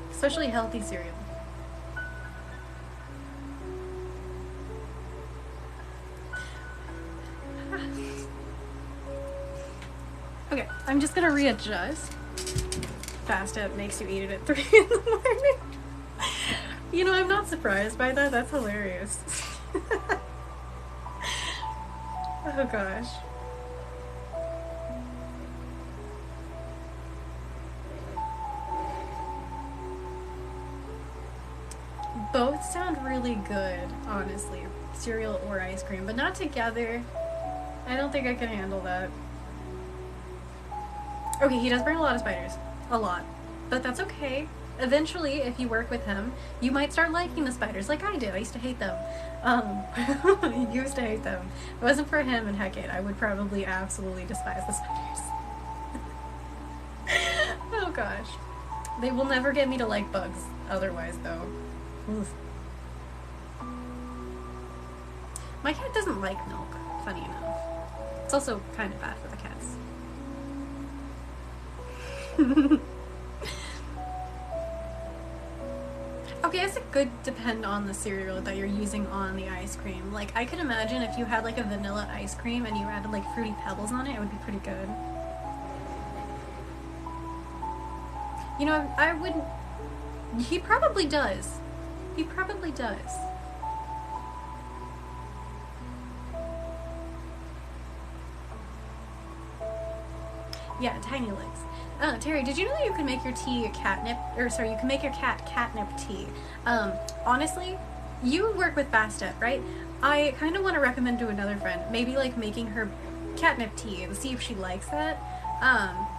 Especially healthy cereal. Okay, I'm just gonna readjust. Fast-Up makes you eat it at 3 in the morning. You know, I'm not surprised by that. That's hilarious. Oh gosh. Both sound really good, honestly. Cereal or ice cream, but not together. I don't think I can handle that. Okay, he does bring a lot of spiders. A lot. But that's okay. Eventually, if you work with him, you might start liking the spiders, like I did. I used to hate them. I used to hate them. If it wasn't for him and Hecate, I would probably absolutely despise the spiders. Oh gosh. They will never get me to like bugs otherwise, though. Oof. My cat doesn't like milk, funny enough. It's also kind of bad for the cats. Okay, I guess it could depend on the cereal that you're using on the ice cream. Like, I could imagine if you had like a vanilla ice cream and you added like Fruity Pebbles on it, it would be pretty good. You know, I wouldn't... He probably does. He probably does. Yeah, tiny legs. Terry, did you know that you can make your tea catnip, or sorry, you can make your cat catnip tea? Honestly, you work with Fast-Up, right? I kind of want to recommend to another friend, maybe like making her catnip tea and see if she likes that.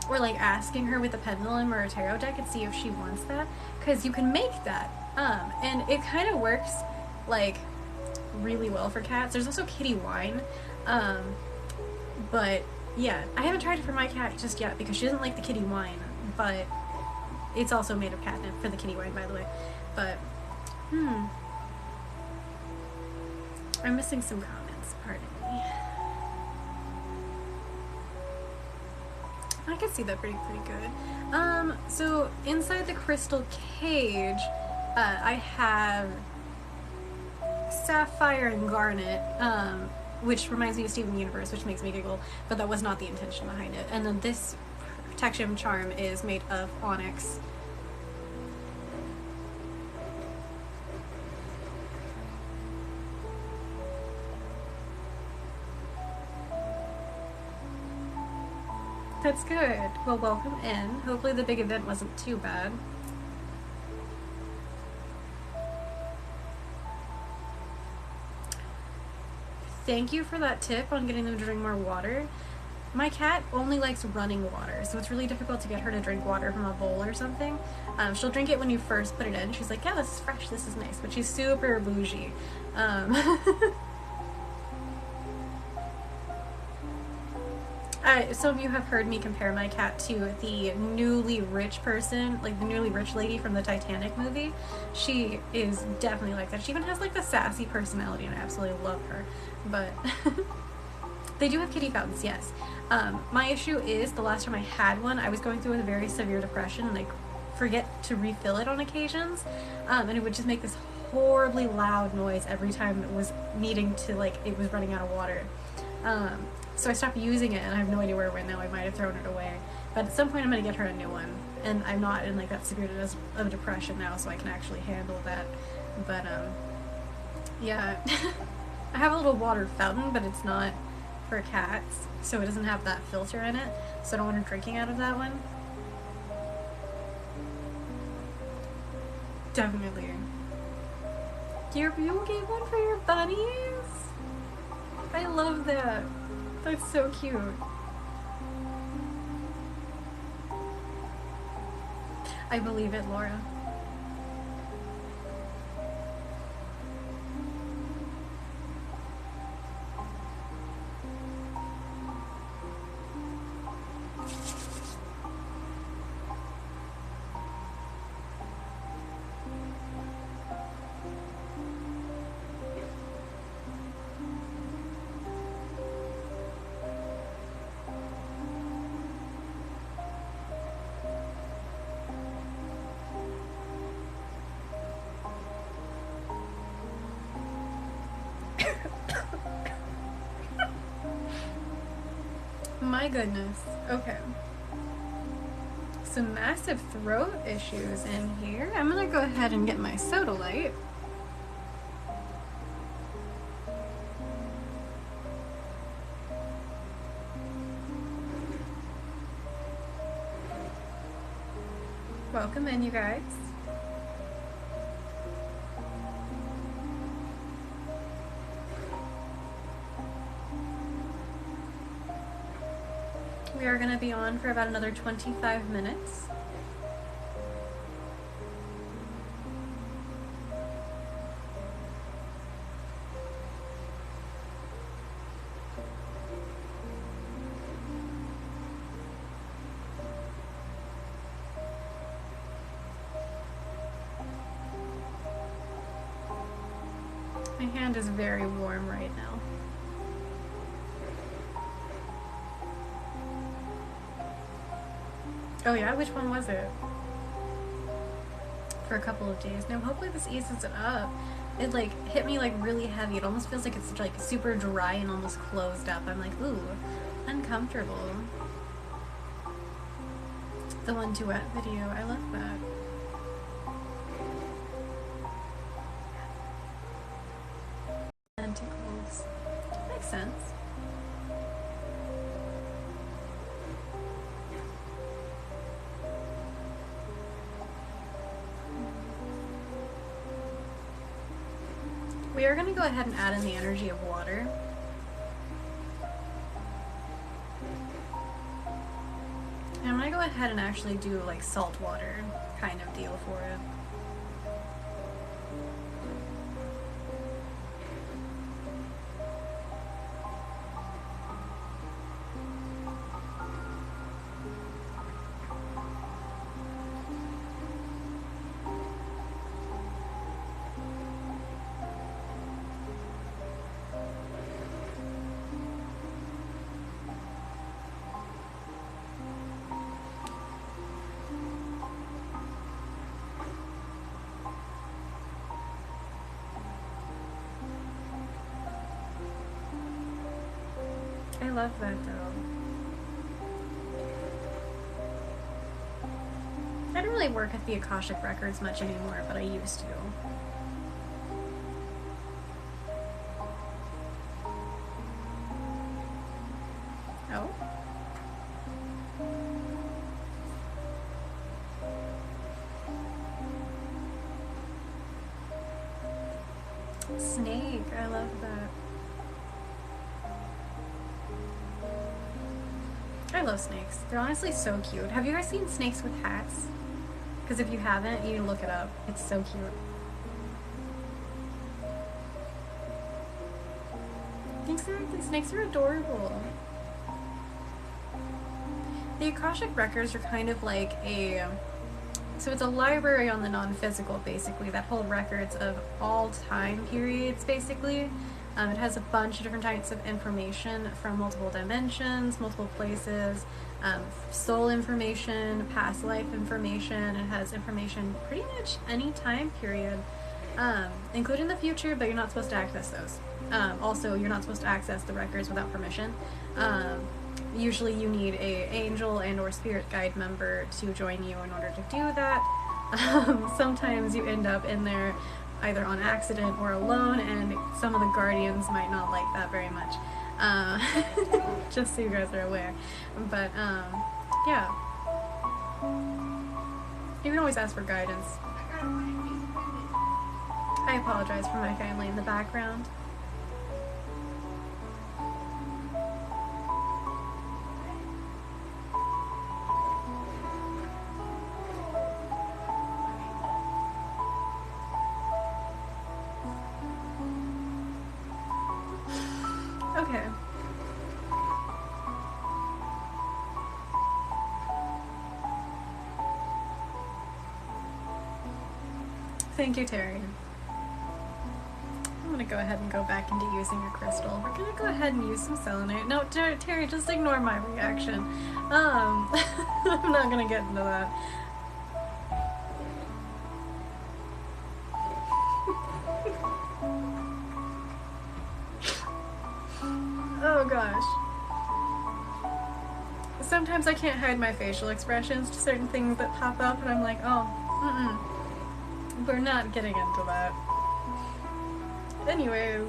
Or like asking her with a pendulum or a tarot deck and see if she wants that. Because you can make that. And it kind of works like really well for cats. There's also kitty wine. But yeah, I haven't tried it for my cat just yet because she doesn't like the kitty wine, but it's also made of catnip for the kitty wine, by the way. But, I'm missing some comments, pardon me. I can see that pretty good. So inside the crystal cage, I have sapphire and garnet, which reminds me of Steven Universe, which makes me giggle, but that was not the intention behind it. And then this protection charm is made of onyx, That's good. Well, welcome in. Hopefully the big event wasn't too bad. Thank you for that tip on getting them to drink more water. My cat only likes running water, so it's really difficult to get her to drink water from a bowl or something. She'll drink it when you first put it in. She's like, yeah, this is fresh, this is nice, but she's super bougie. Some of you have heard me compare my cat to the newly rich person, like the newly rich lady from the Titanic movie. She is definitely like that. She even has like the sassy personality, and I absolutely love her. But they do have kitty fountains, yes. My issue is the last time I had one, I was going through a very severe depression, and I forget to refill it on occasions, and it would just make this horribly loud noise every time it was needing to, like, it was running out of water. So I stopped using it, and I have no idea where it went now. I might have thrown it away. But at some point I'm going to get her a new one. And I'm not in like that severe of depression now, so I can actually handle that. But yeah. I have a little water fountain, but it's not for cats, so it doesn't have that filter in it. So I don't want her drinking out of that one. Definitely. You get one for your bunnies? I love that. That's so cute. I believe it, Laura. My goodness. Okay. Some massive throat issues in here. I'm gonna go ahead and get my soda light. Welcome in, you guys. We are going to be on for about another 25 minutes. My hand is very warm right now. Oh yeah, which one was it? For a couple of days. Now hopefully this eases it up. It like hit me like really heavy. It almost feels like it's like super dry and almost closed up. I'm like, ooh, uncomfortable. The one duet video, I love that. Tentacles. Makes sense. We are going to go ahead and add in the energy of water. And I'm going to go ahead and actually do like salt water kind of deal for it. I love that though. I don't really work at the Akashic Records much anymore, but I used to. Oh? Snake, I love that. I love snakes. They're honestly so cute. Have you ever seen snakes with hats? Because if you haven't, you need to look it up. It's so cute. Exactly, snakes are adorable. The Akashic Records are kind of like a... So it's a library on the non-physical, basically, that hold records of all time periods, basically. It has a bunch of different types of information from multiple dimensions, multiple places, soul information, past life information. It has information pretty much any time period, including the future, but you're not supposed to access those. Also, you're not supposed to access the records without permission. Usually you need a angel and or spirit guide member to join you in order to do that. Sometimes you end up in there either on accident or alone, and some of the guardians might not like that very much. Just so you guys are aware. But yeah. You can always ask for guidance. I apologize for my family in the background. Okay. Thank you, Terry. I'm gonna go ahead and go back into using your crystal. We're gonna go ahead and use some selenite. No, Terry, just ignore my reaction. I'm not gonna get into that. Oh gosh. Sometimes I can't hide my facial expressions to certain things that pop up, and I'm like, oh, we're not getting into that. Anyways.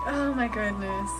Oh my goodness.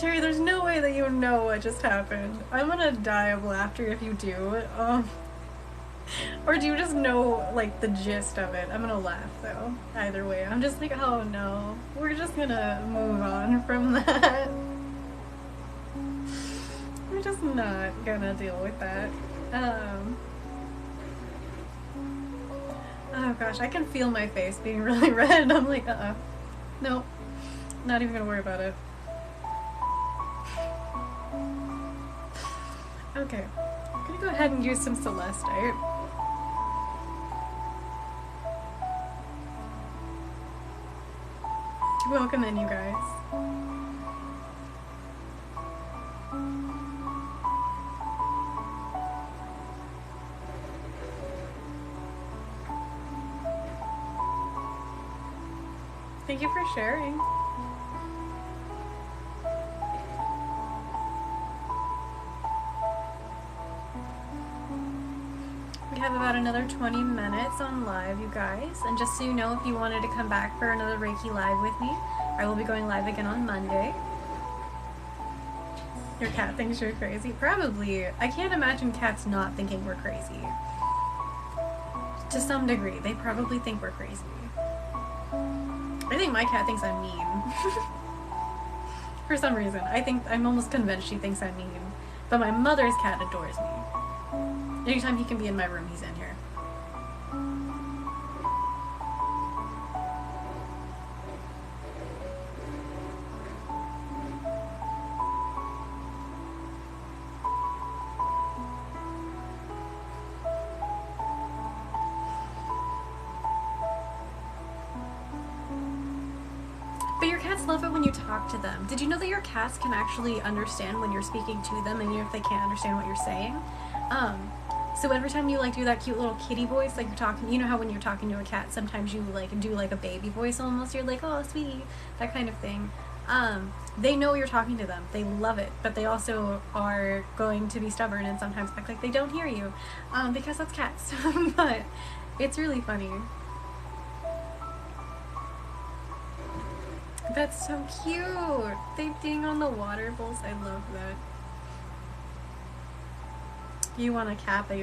Terry, there's no way that you know what just happened. I'm gonna die of laughter if you do. Or do you just know, like, the gist of it? I'm gonna laugh, though. Either way. I'm just like, oh no. We're just gonna move on from that. We're just not gonna deal with that. Oh gosh, I can feel my face being really red. I'm like, nope. Not even gonna worry about it. Okay, I'm gonna go ahead and use some celestite. Welcome in, you guys. Thank you for sharing. We have about another 20 minutes on live, you guys. And just so you know, if you wanted to come back for another Reiki live with me, I will be going live again on Monday. Your cat thinks you're crazy? Probably. I can't imagine cats not thinking we're crazy. To some degree, they probably think we're crazy. I think my cat thinks I'm mean. For some reason. I'm almost convinced she thinks I'm mean. But my mother's cat adores me. Anytime he can be in my room, he's in here. But your cats love it when you talk to them. Did you know that your cats can actually understand when you're speaking to them, and even if they can't understand what you're saying? So every time you like do that cute little kitty voice, like you're talking, you know how when you're talking to a cat, sometimes you like do like a baby voice almost. You're like, oh, sweetie, that kind of thing. They know you're talking to them. They love it, but they also are going to be stubborn and sometimes act like they don't hear you, because that's cats. But it's really funny. That's so cute. They ding on the water bowls. I love that. You want a cat, but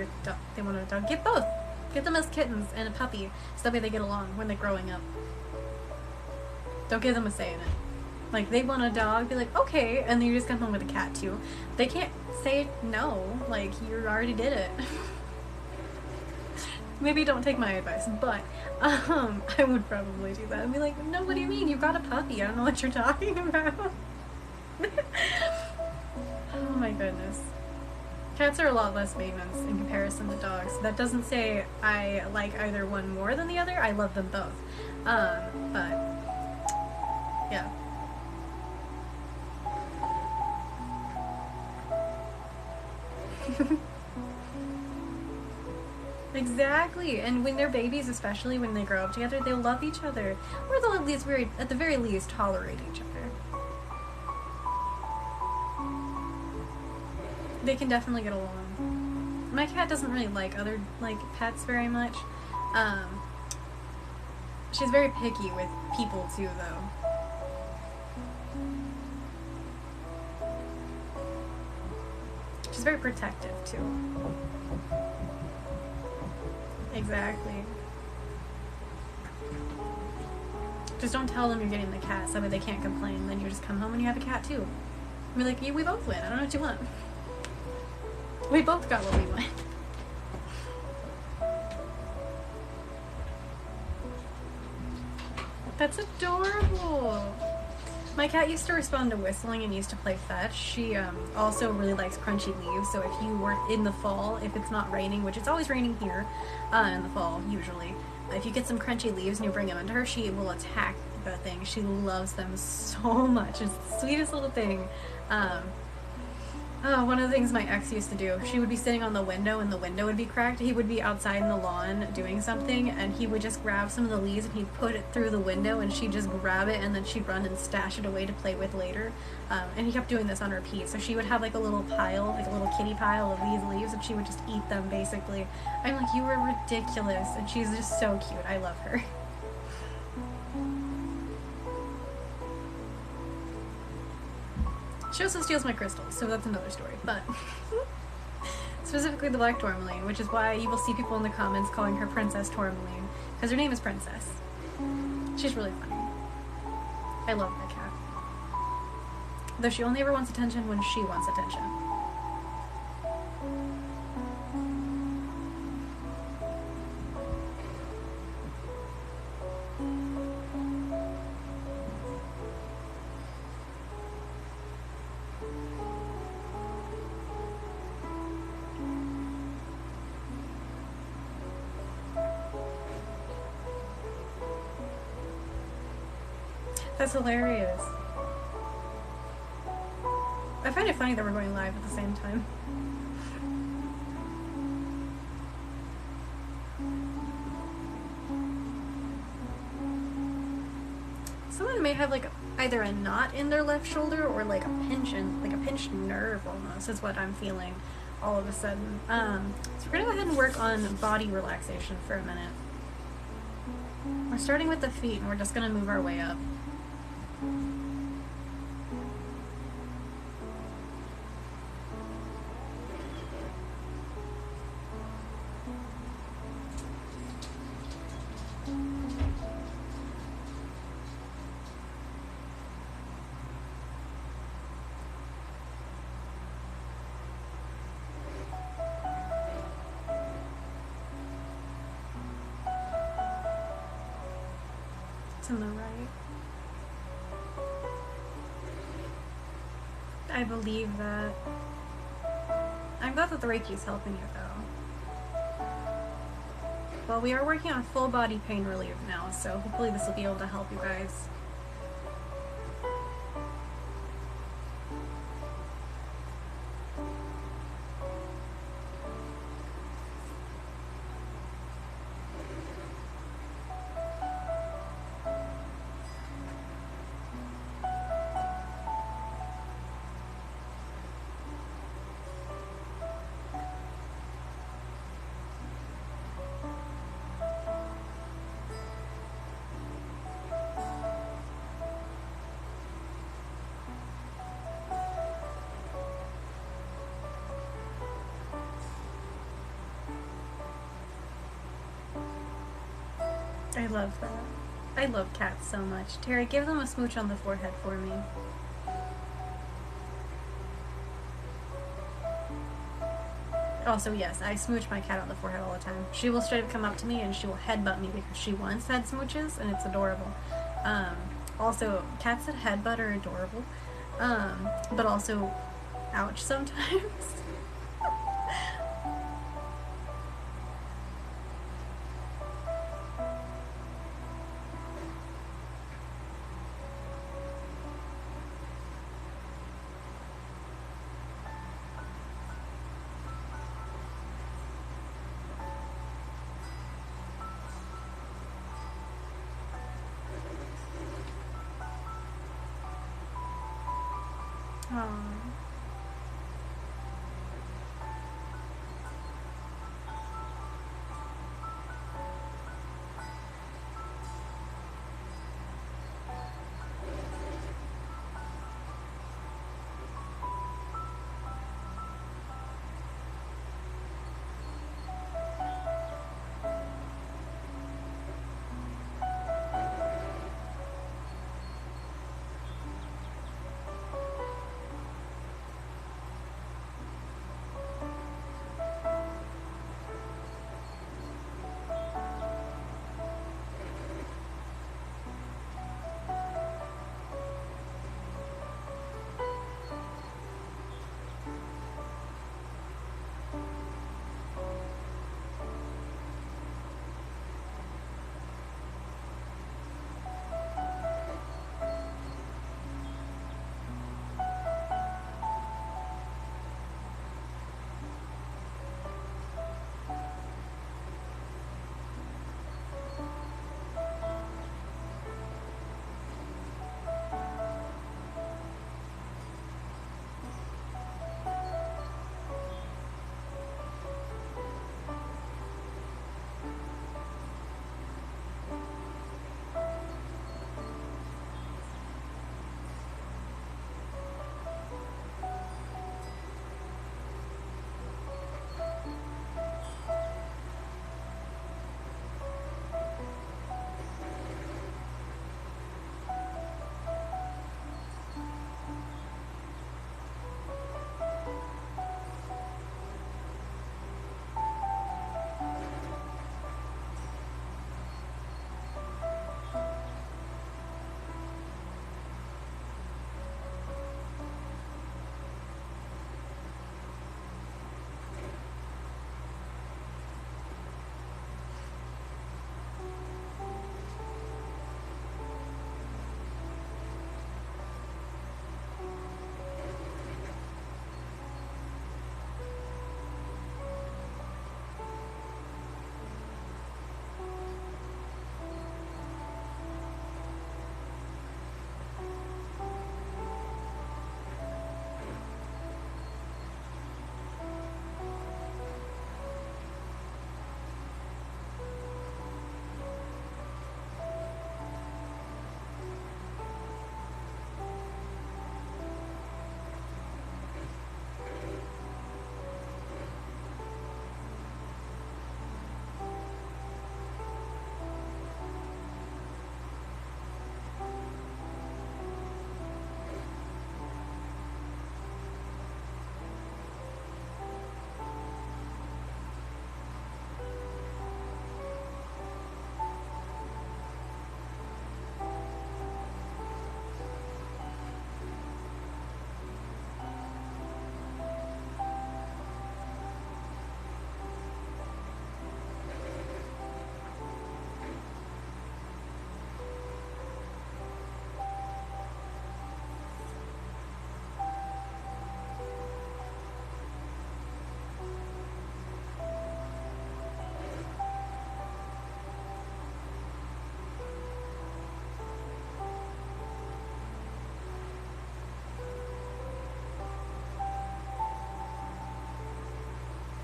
they want a dog. Get both. Get them as kittens and a puppy, so that way they get along when they're growing up. Don't give them a say in it. Like, they want a dog, be like, okay, and then you just come home with a cat too. They can't say no, like, you already did it. Maybe don't take my advice, but I would probably do that. I'd be like, no, what do you mean? You got a puppy. I don't know what you're talking about. Oh my goodness. Cats are a lot less maintenance in comparison to dogs. That doesn't say I like either one more than the other. I love them both. But yeah. Exactly, and when they're babies, especially when they grow up together, they'll love each other, or they'll at the very least tolerate each other. They can definitely get along. My cat doesn't really like other pets very much. She's very picky with people too, though. She's very protective too. Exactly. Just don't tell them you're getting the cat, so that way they can't complain. Then you just come home and you have a cat too. Be like, yeah, we both win. I don't know what you want. We both got what we want. That's adorable. My cat used to respond to whistling and used to play fetch. She also really likes crunchy leaves, so if you were in the fall, if it's not raining, which it's always raining here in the fall usually, if you get some crunchy leaves and you bring them into her, she will attack the thing. She loves them so much. It's the sweetest little thing. One of the things my ex used to do, she would be sitting on the window and the window would be cracked. He would be outside in the lawn doing something and he would just grab some of the leaves and he'd put it through the window and she'd just grab it and then she'd run and stash it away to play with later. And he kept doing this on repeat. So she would have like a little pile, like a little kitty pile of these leaves and she would just eat them basically. I'm like, you are ridiculous. And she's just so cute. I love her. She also steals my crystals, so that's another story, but specifically the black tourmaline, which is why you will see people in the comments calling her Princess Tourmaline, because her name is Princess. She's really funny. I love my cat. Though she only ever wants attention when she wants attention. That's hilarious. I find it funny that we're going live at the same time. Someone may have like either a knot in their left shoulder or like a pinched nerve almost is what I'm feeling all of a sudden. So we're gonna go ahead and work on body relaxation for a minute. We're starting with the feet and we're just gonna move our way up. On the right. I believe that. I'm glad that the Reiki is helping you though. Well, we are working on full body pain relief now, so hopefully this will be able to help you guys. I love that. I love cats so much. Terry, give them a smooch on the forehead for me. Also, yes, I smooch my cat on the forehead all the time. She will straight up come up to me and she will headbutt me because she once had smooches, and it's adorable. Also, cats that headbutt are adorable, but also, ouch sometimes. Aww.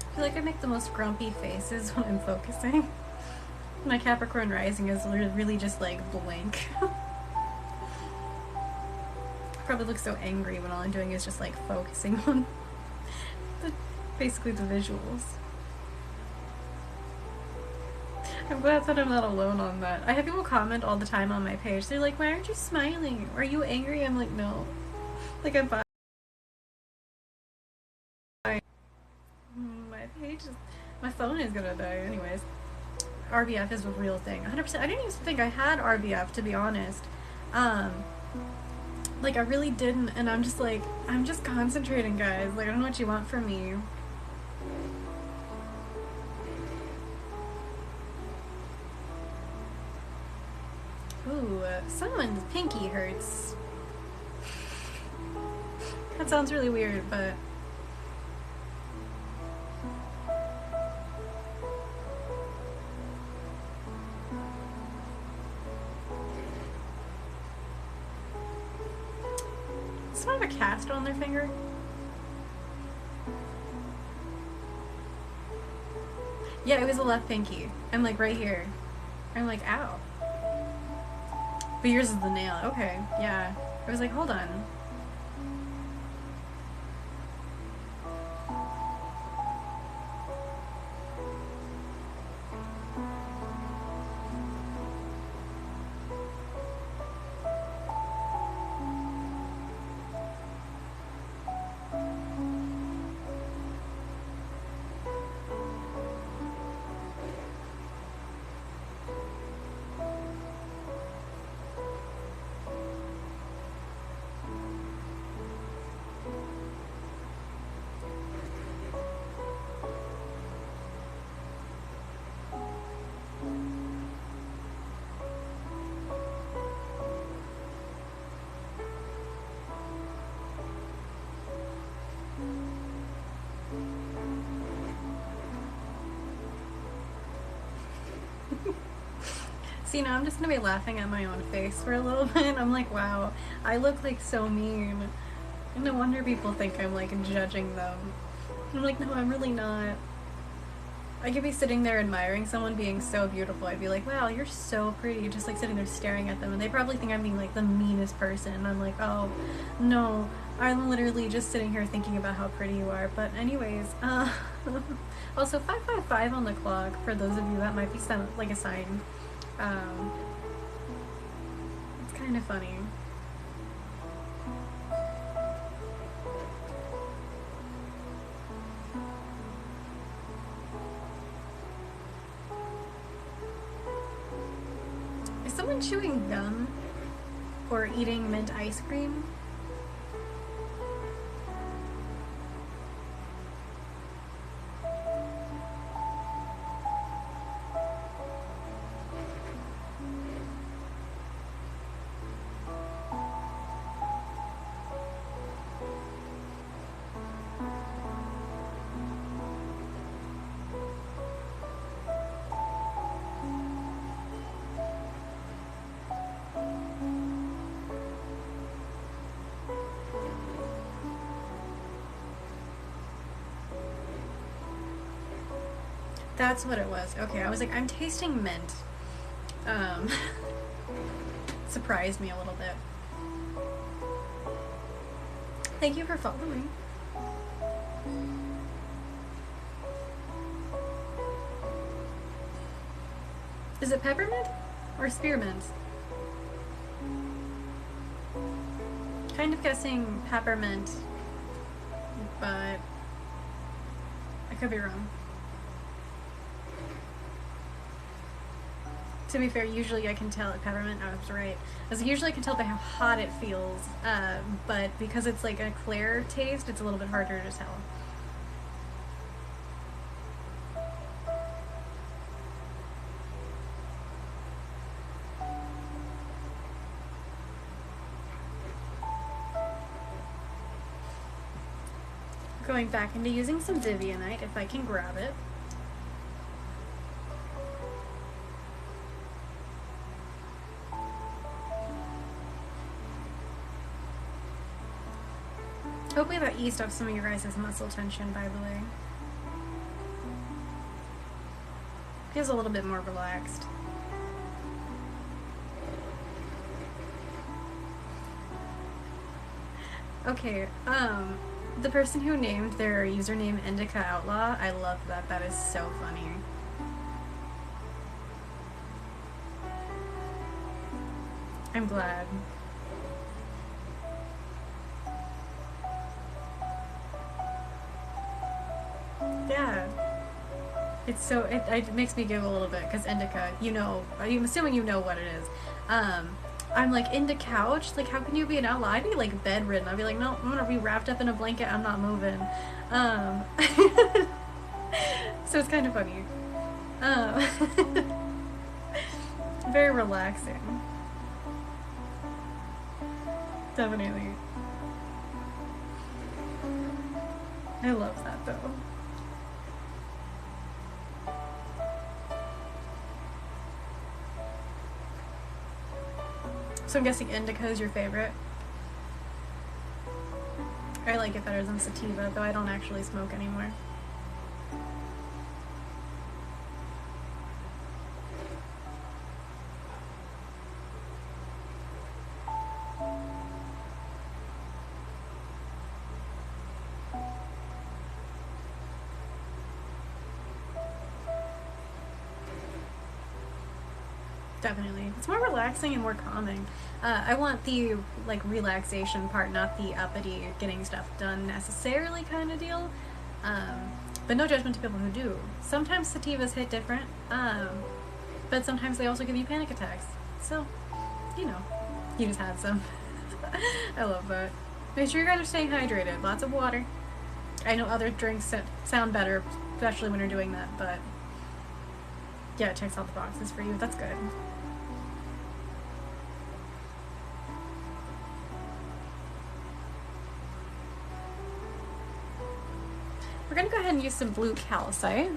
I feel like I make the most grumpy faces when I'm focusing. My Capricorn rising is really just like blank. Probably look so angry when all I'm doing is just like focusing on basically the visuals. I'm glad that I'm not alone on that. I have people comment all the time on my page. They're like, why aren't you smiling? Are you angry? I'm like, no. Like, I'm fine. My page is... My phone is gonna die anyways. RBF is a real thing. 100%. I didn't even think I had RBF, to be honest. Um, like, I really didn't, and I'm just like, I'm just concentrating, guys. Like, I don't know what you want from me. Ooh, someone's pinky hurts. That sounds really weird, but... Does someone have a cast on their finger? Yeah, it was a left pinky. I'm like, right here. I'm like, ow. But yours is the nail. Okay, yeah. I was like, hold on. See, now I'm just gonna be laughing at my own face for a little bit. I'm like, wow, I look like so mean. No wonder people think I'm like judging them. I'm like, no, I'm really not. I could be sitting there admiring someone being so beautiful. I'd be like, wow, you're so pretty. Just like sitting there staring at them. And they probably think I'm being like the meanest person. And I'm like, oh, no, I'm literally just sitting here thinking about how pretty you are. But anyways, also 555 on the clock for those of you that might be like a sign. It's kind of funny. Is someone chewing gum or eating mint ice cream? That's what it was. Okay, I was like, I'm tasting mint. Surprised me a little bit. Thank you for following. Is it peppermint or spearmint? Kind of guessing peppermint, but I could be wrong. To be fair, usually I can tell at peppermint, I was right. As usually I can tell by how hot it feels, but because it's like a clear taste, it's a little bit harder to tell. Going back into using some Divianite if I can grab it. Hopefully that eased off some of your guys' muscle tension, by the way. Feels a little bit more relaxed. Okay, the person who named their username Indica Outlaw, I love that. That is so funny. I'm glad. Yeah. It's so, it makes me giggle a little bit because indica, you know, I'm assuming you know what it is. I'm like, into couch? Like, how can you be an outlaw? I'd be like bedridden. I'd be like, no, I'm gonna be wrapped up in a blanket. I'm not moving. Um, so it's kind of funny. Very relaxing. Definitely. I love that though. So I'm guessing indica is your favorite. I like it better than sativa, though I don't actually smoke anymore. Definitely. It's more relaxing and more calming. I want the like relaxation part, not the uppity getting stuff done necessarily kind of deal. But no judgment to people who do. Sometimes sativas hit different, but sometimes they also give you panic attacks. So, you know, you just had some. I love that. Make sure you guys are staying hydrated. Lots of water. I know other drinks sound better, especially when you're doing that, but yeah, it checks all the boxes for you. That's good. We're gonna go ahead and use some blue calcite.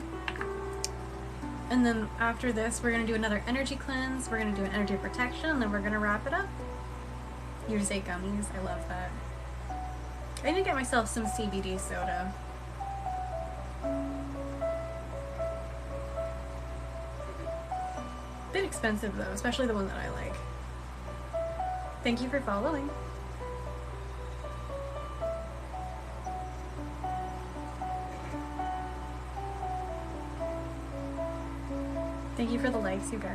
And then after this, we're gonna do another energy cleanse, we're gonna do an energy protection, and then we're gonna wrap it up. You just ate gummies, I love that. I need to get myself some CBD soda. Bit expensive though, especially the one that I like. Thank you for following. Thank you for the likes, you guys.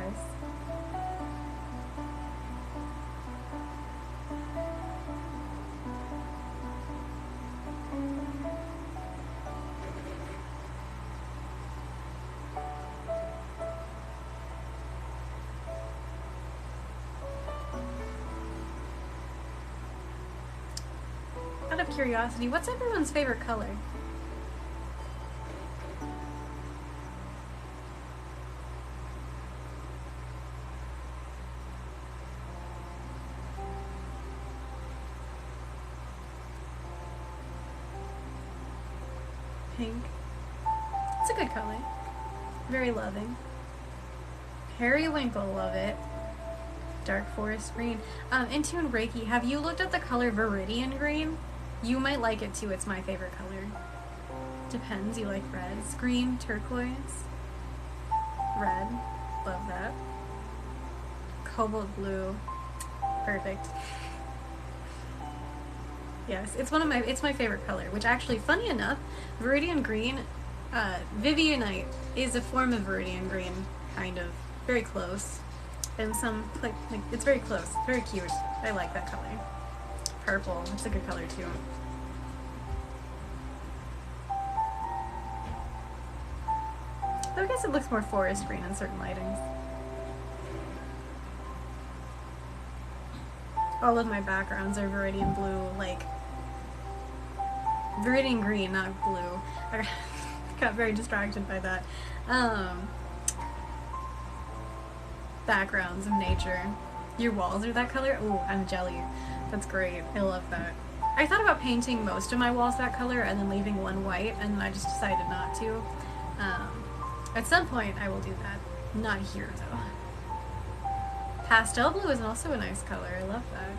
Out of curiosity, what's everyone's favorite color? Pink. It's a good color. Very loving. Periwinkle, love it. Dark forest green. Intune Reiki, have you looked at the color Viridian green? You might like it too, it's my favorite color. Depends, you like reds. Green, turquoise, red, love that. Cobalt blue, perfect. Yes, it's my favorite color, which actually, funny enough, Viridian green, Vivianite is a form of Viridian green, kind of. Very close. And some, like it's very close, very cute. I like that color. Purple, it's a good color too. But I guess it looks more forest green in certain lightings. All of my backgrounds are Viridian blue, like Viridian green, not blue. I got very distracted by that. Backgrounds of nature. Your walls are that color? Ooh, I'm jelly. That's great. I love that. I thought about painting most of my walls that color and then leaving one white, and I just decided not to. At some point, I will do that. Not here, though. Pastel blue is also a nice color. I love that.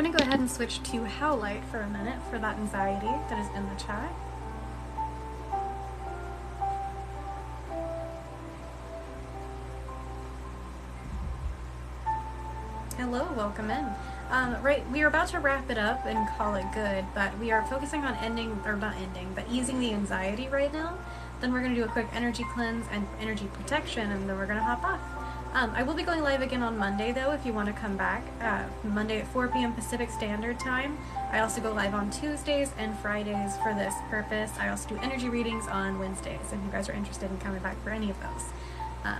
going to go ahead and switch to how light for a minute for that anxiety that is in the chat. Hello, welcome in. Right, we are about to wrap it up and call it good, but we are focusing on easing the anxiety right now. Then we're going to do a quick energy cleanse and energy protection, and then we're going to hop off. I will be going live again on Monday, though, if you want to come back. Monday at 4 p.m. Pacific Standard Time. I also go live on Tuesdays and Fridays for this purpose. I also do energy readings on Wednesdays, if you guys are interested in coming back for any of those.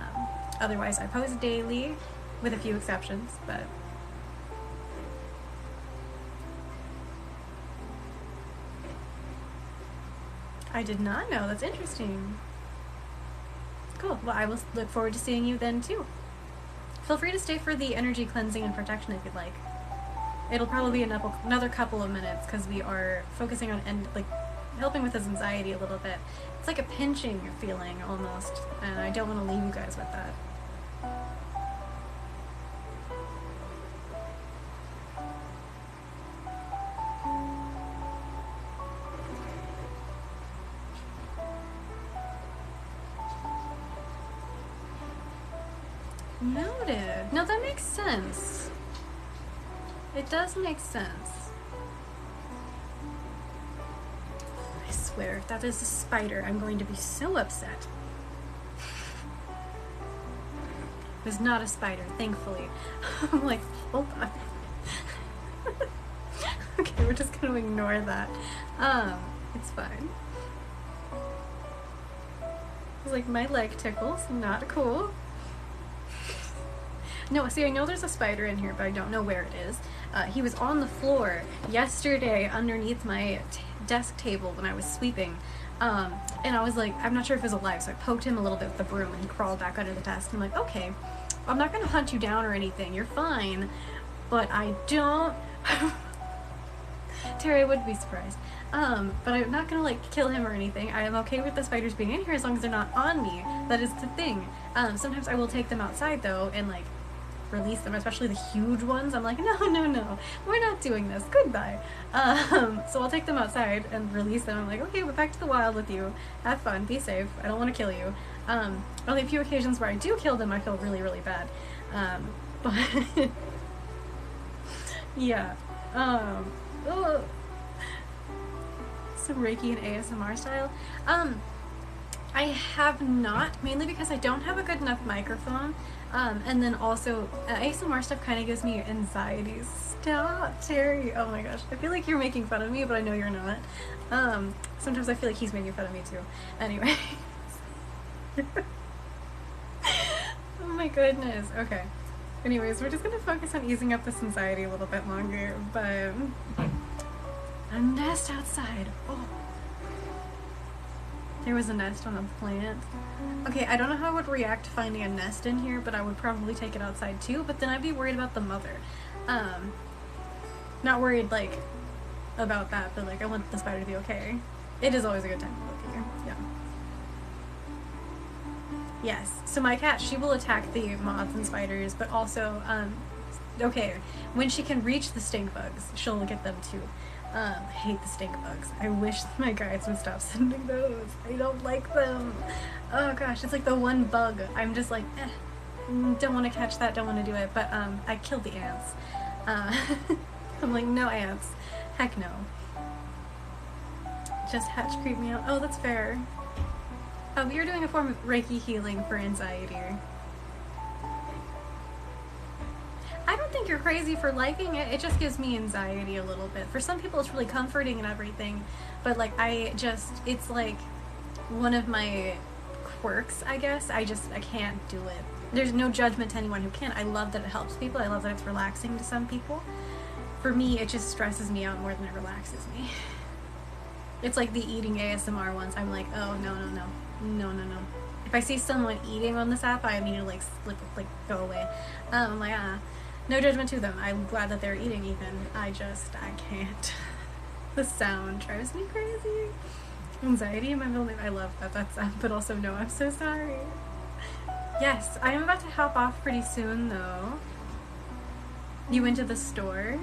Otherwise, I post daily, with a few exceptions, but... I did not know. That's interesting. Cool. Well, I will look forward to seeing you then, too. Feel free to stay for the energy cleansing and protection if you'd like. It'll probably be another couple of minutes because we are focusing on helping with his anxiety a little bit. It's like a pinching feeling almost, and I don't want to leave you guys with that. Noted. No, that makes sense. It does make sense. I swear, if that is a spider, I'm going to be so upset. It was not a spider, thankfully. I'm like, hold on. Okay, we're just gonna ignore that. It's fine. It's like, my leg tickles, not cool. No, see, I know there's a spider in here, but I don't know where it is. He was on the floor yesterday underneath my desk table when I was sweeping. And I was like, I'm not sure if he was alive, so I poked him a little bit with the broom and he crawled back under the desk. I'm like, okay, I'm not gonna hunt you down or anything, you're fine, but I don't... Terry, I would be surprised. But I'm not gonna like kill him or anything. I am okay with the spiders being in here as long as they're not on me. That is the thing. Sometimes I will take them outside though and like release them, especially the huge ones. I'm like, no, we're not doing this. Goodbye. So I'll take them outside and release them. I'm like, okay, we're back to the wild with you. Have fun. Be safe. I don't want to kill you. Only a few occasions where I do kill them, I feel really, really bad. But yeah. Some Reiki and ASMR style. I have not, mainly because I don't have a good enough microphone. And then also, ASMR stuff kind of gives me anxiety. Stop, Terry. Oh my gosh. I feel like you're making fun of me, but I know you're not. Sometimes I feel like he's making fun of me too. Anyway. Oh my goodness. Okay. Anyways, we're just gonna focus on easing up this anxiety a little bit longer, but... A nest outside. Oh. There was a nest on a plant. Okay, I don't know how I would react to finding a nest in here, but I would probably take it outside too, but then I'd be worried about the mother. Not worried, like, about that, but, like, I want the spider to be okay. It is always a good time to look here. Yeah. Yes. So my cat, she will attack the moths and spiders, but also, okay, when she can reach the stink bugs, she'll get them too. I hate the stink bugs. I wish my guides would stop sending those. I don't like them. Oh gosh, it's like the one bug. I'm just like, don't want to catch that, don't want to do it. But I killed the ants. I'm like, no ants. Heck no. Just hatch creep me out. Oh, that's fair. We are doing a form of Reiki healing for anxiety. I don't think you're crazy for liking it. It just gives me anxiety a little bit. For some people it's really comforting and everything, but like it's like one of my quirks, I guess. I can't do it. There's no judgment to anyone who can. I love that it helps people. I love that it's relaxing to some people. For me, it just stresses me out more than it relaxes me. It's like the eating ASMR ones. I'm like, oh, no. If I see someone eating on this app, I immediately like go away. I'm like, no judgment to them. I'm glad that they're eating even. I can't. The sound drives me crazy. Anxiety in my middle name. I love that. That's but also no, I'm so sorry. Yes, I am about to hop off pretty soon though. You went to the store?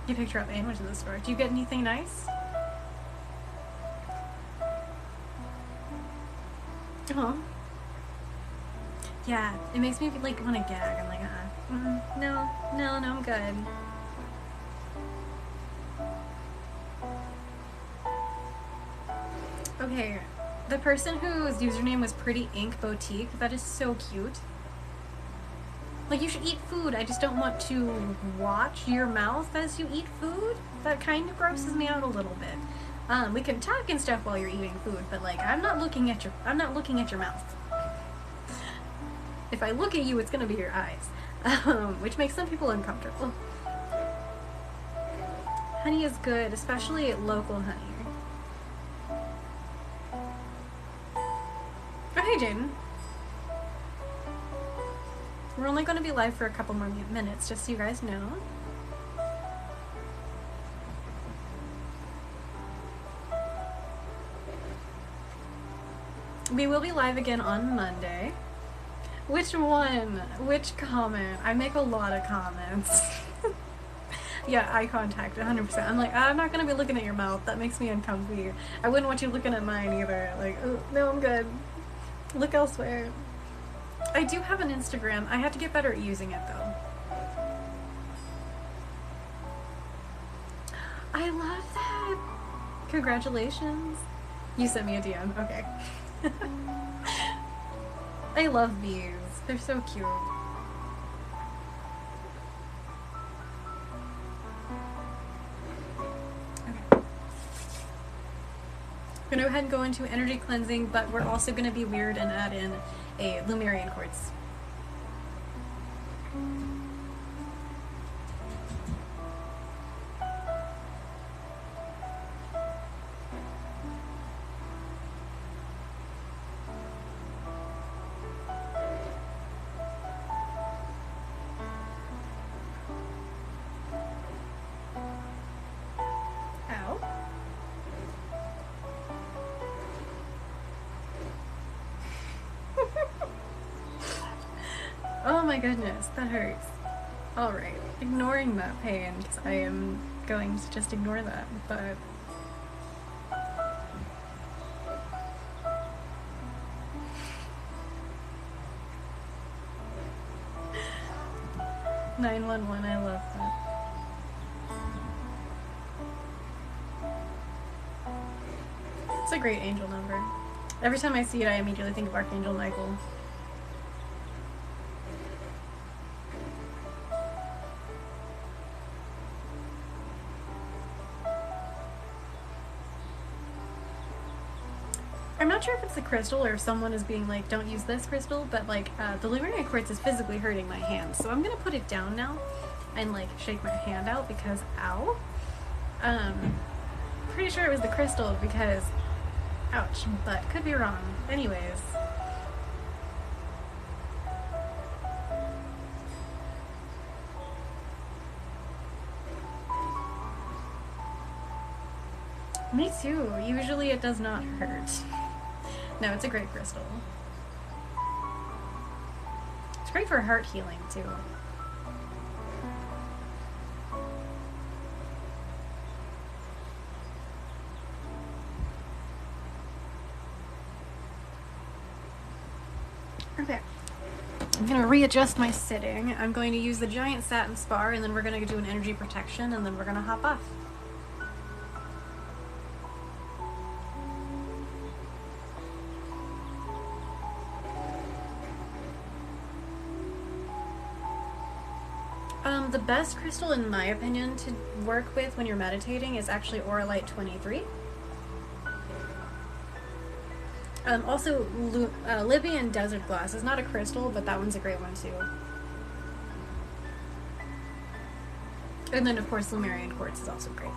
You picked her up and went to the store. Do you get anything nice? Oh. Yeah, it makes me like want to gag. I'm like, no, I'm good. Okay, the person whose username was Pretty Ink Boutique, that is so cute. Like, you should eat food. I just don't want to watch your mouth as you eat food. That kind of grosses me out a little bit. We can talk and stuff while you're eating food, but like, I'm not looking at your mouth. If I look at you, it's gonna be your eyes, which makes some people uncomfortable. Honey is good, especially local honey. Oh, hey, Jaden. We're only going to be live for a couple more minutes, just so you guys know. We will be live again on Monday. Which one? Which comment? I make a lot of comments. Yeah, eye contact, 100%. I'm like, I'm not going to be looking at your mouth. That makes me uncomfy. I wouldn't want you looking at mine either. Like, oh, no, I'm good. Look elsewhere. I do have an Instagram. I have to get better at using it, though. I love that. Congratulations. You sent me a DM. Okay. I love these. They're so cute. Okay. I'm gonna go ahead and go into energy cleansing, but we're also gonna be weird and add in a Lumerian quartz. Oh my goodness, that hurts. Alright, ignoring that pain, because I am going to just ignore that, but... "911, I love that. It's a great angel number. Every time I see it, I immediately think of Archangel Michael. I'm not sure if it's the crystal or if someone is being like, don't use this crystal, but like, the Lumerian quartz is physically hurting my hand, so I'm gonna put it down now and like shake my hand out because, ow. Pretty sure it was the crystal because, ouch, but could be wrong. Anyways. Me too. Usually it does not hurt. No, it's a great crystal. It's great for heart healing too. Okay. I'm gonna readjust my sitting. I'm going to use the giant satin spar, and then we're gonna do an energy protection, and then we're gonna hop off. The best crystal, in my opinion, to work with when you're meditating is actually Auralite 23. Also, Libyan Desert Glass is not a crystal, but that one's a great one too. And then, of course, Lumerian quartz is also great.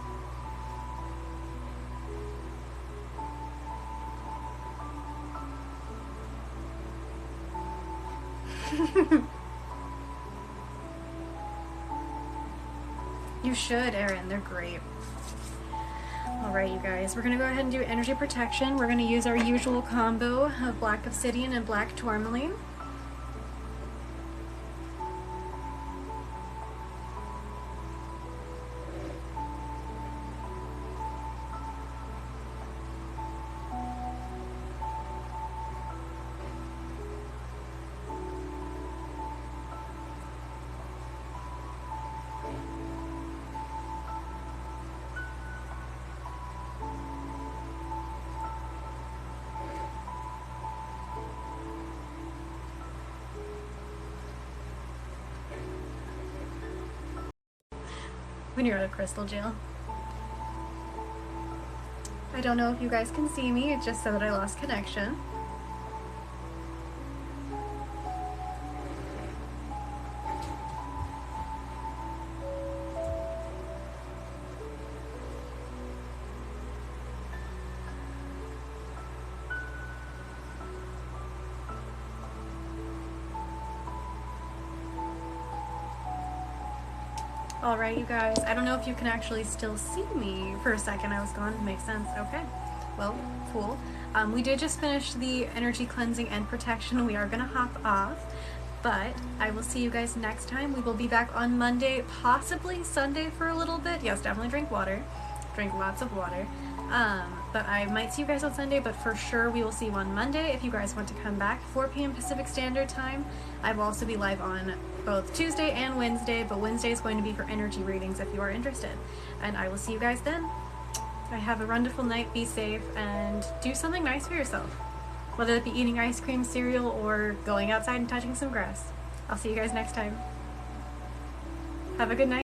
You should, Erin. They're great. Alright, you guys. We're going to go ahead and do energy protection. We're going to use our usual combo of black obsidian and black tourmaline. when you're out of crystal jail. I don't know if you guys can see me, it just said that I lost connection. Alright, you guys, I don't know if you can actually still see me. For a second I was gone. Makes sense. Okay. Well, cool. We did just finish the energy cleansing and protection. We are going to hop off, but I will see you guys next time. We will be back on Monday, possibly Sunday for a little bit. Yes, definitely drink water. Drink lots of water. But I might see you guys on Sunday, but for sure we will see you on Monday if you guys want to come back. 4 p.m. Pacific Standard Time. I will also be live on both Tuesday and Wednesday, but Wednesday is going to be for energy readings if you are interested. And I will see you guys then. I have a wonderful night, be safe, and do something nice for yourself. Whether it be eating ice cream, cereal, or going outside and touching some grass. I'll see you guys next time. Have a good night.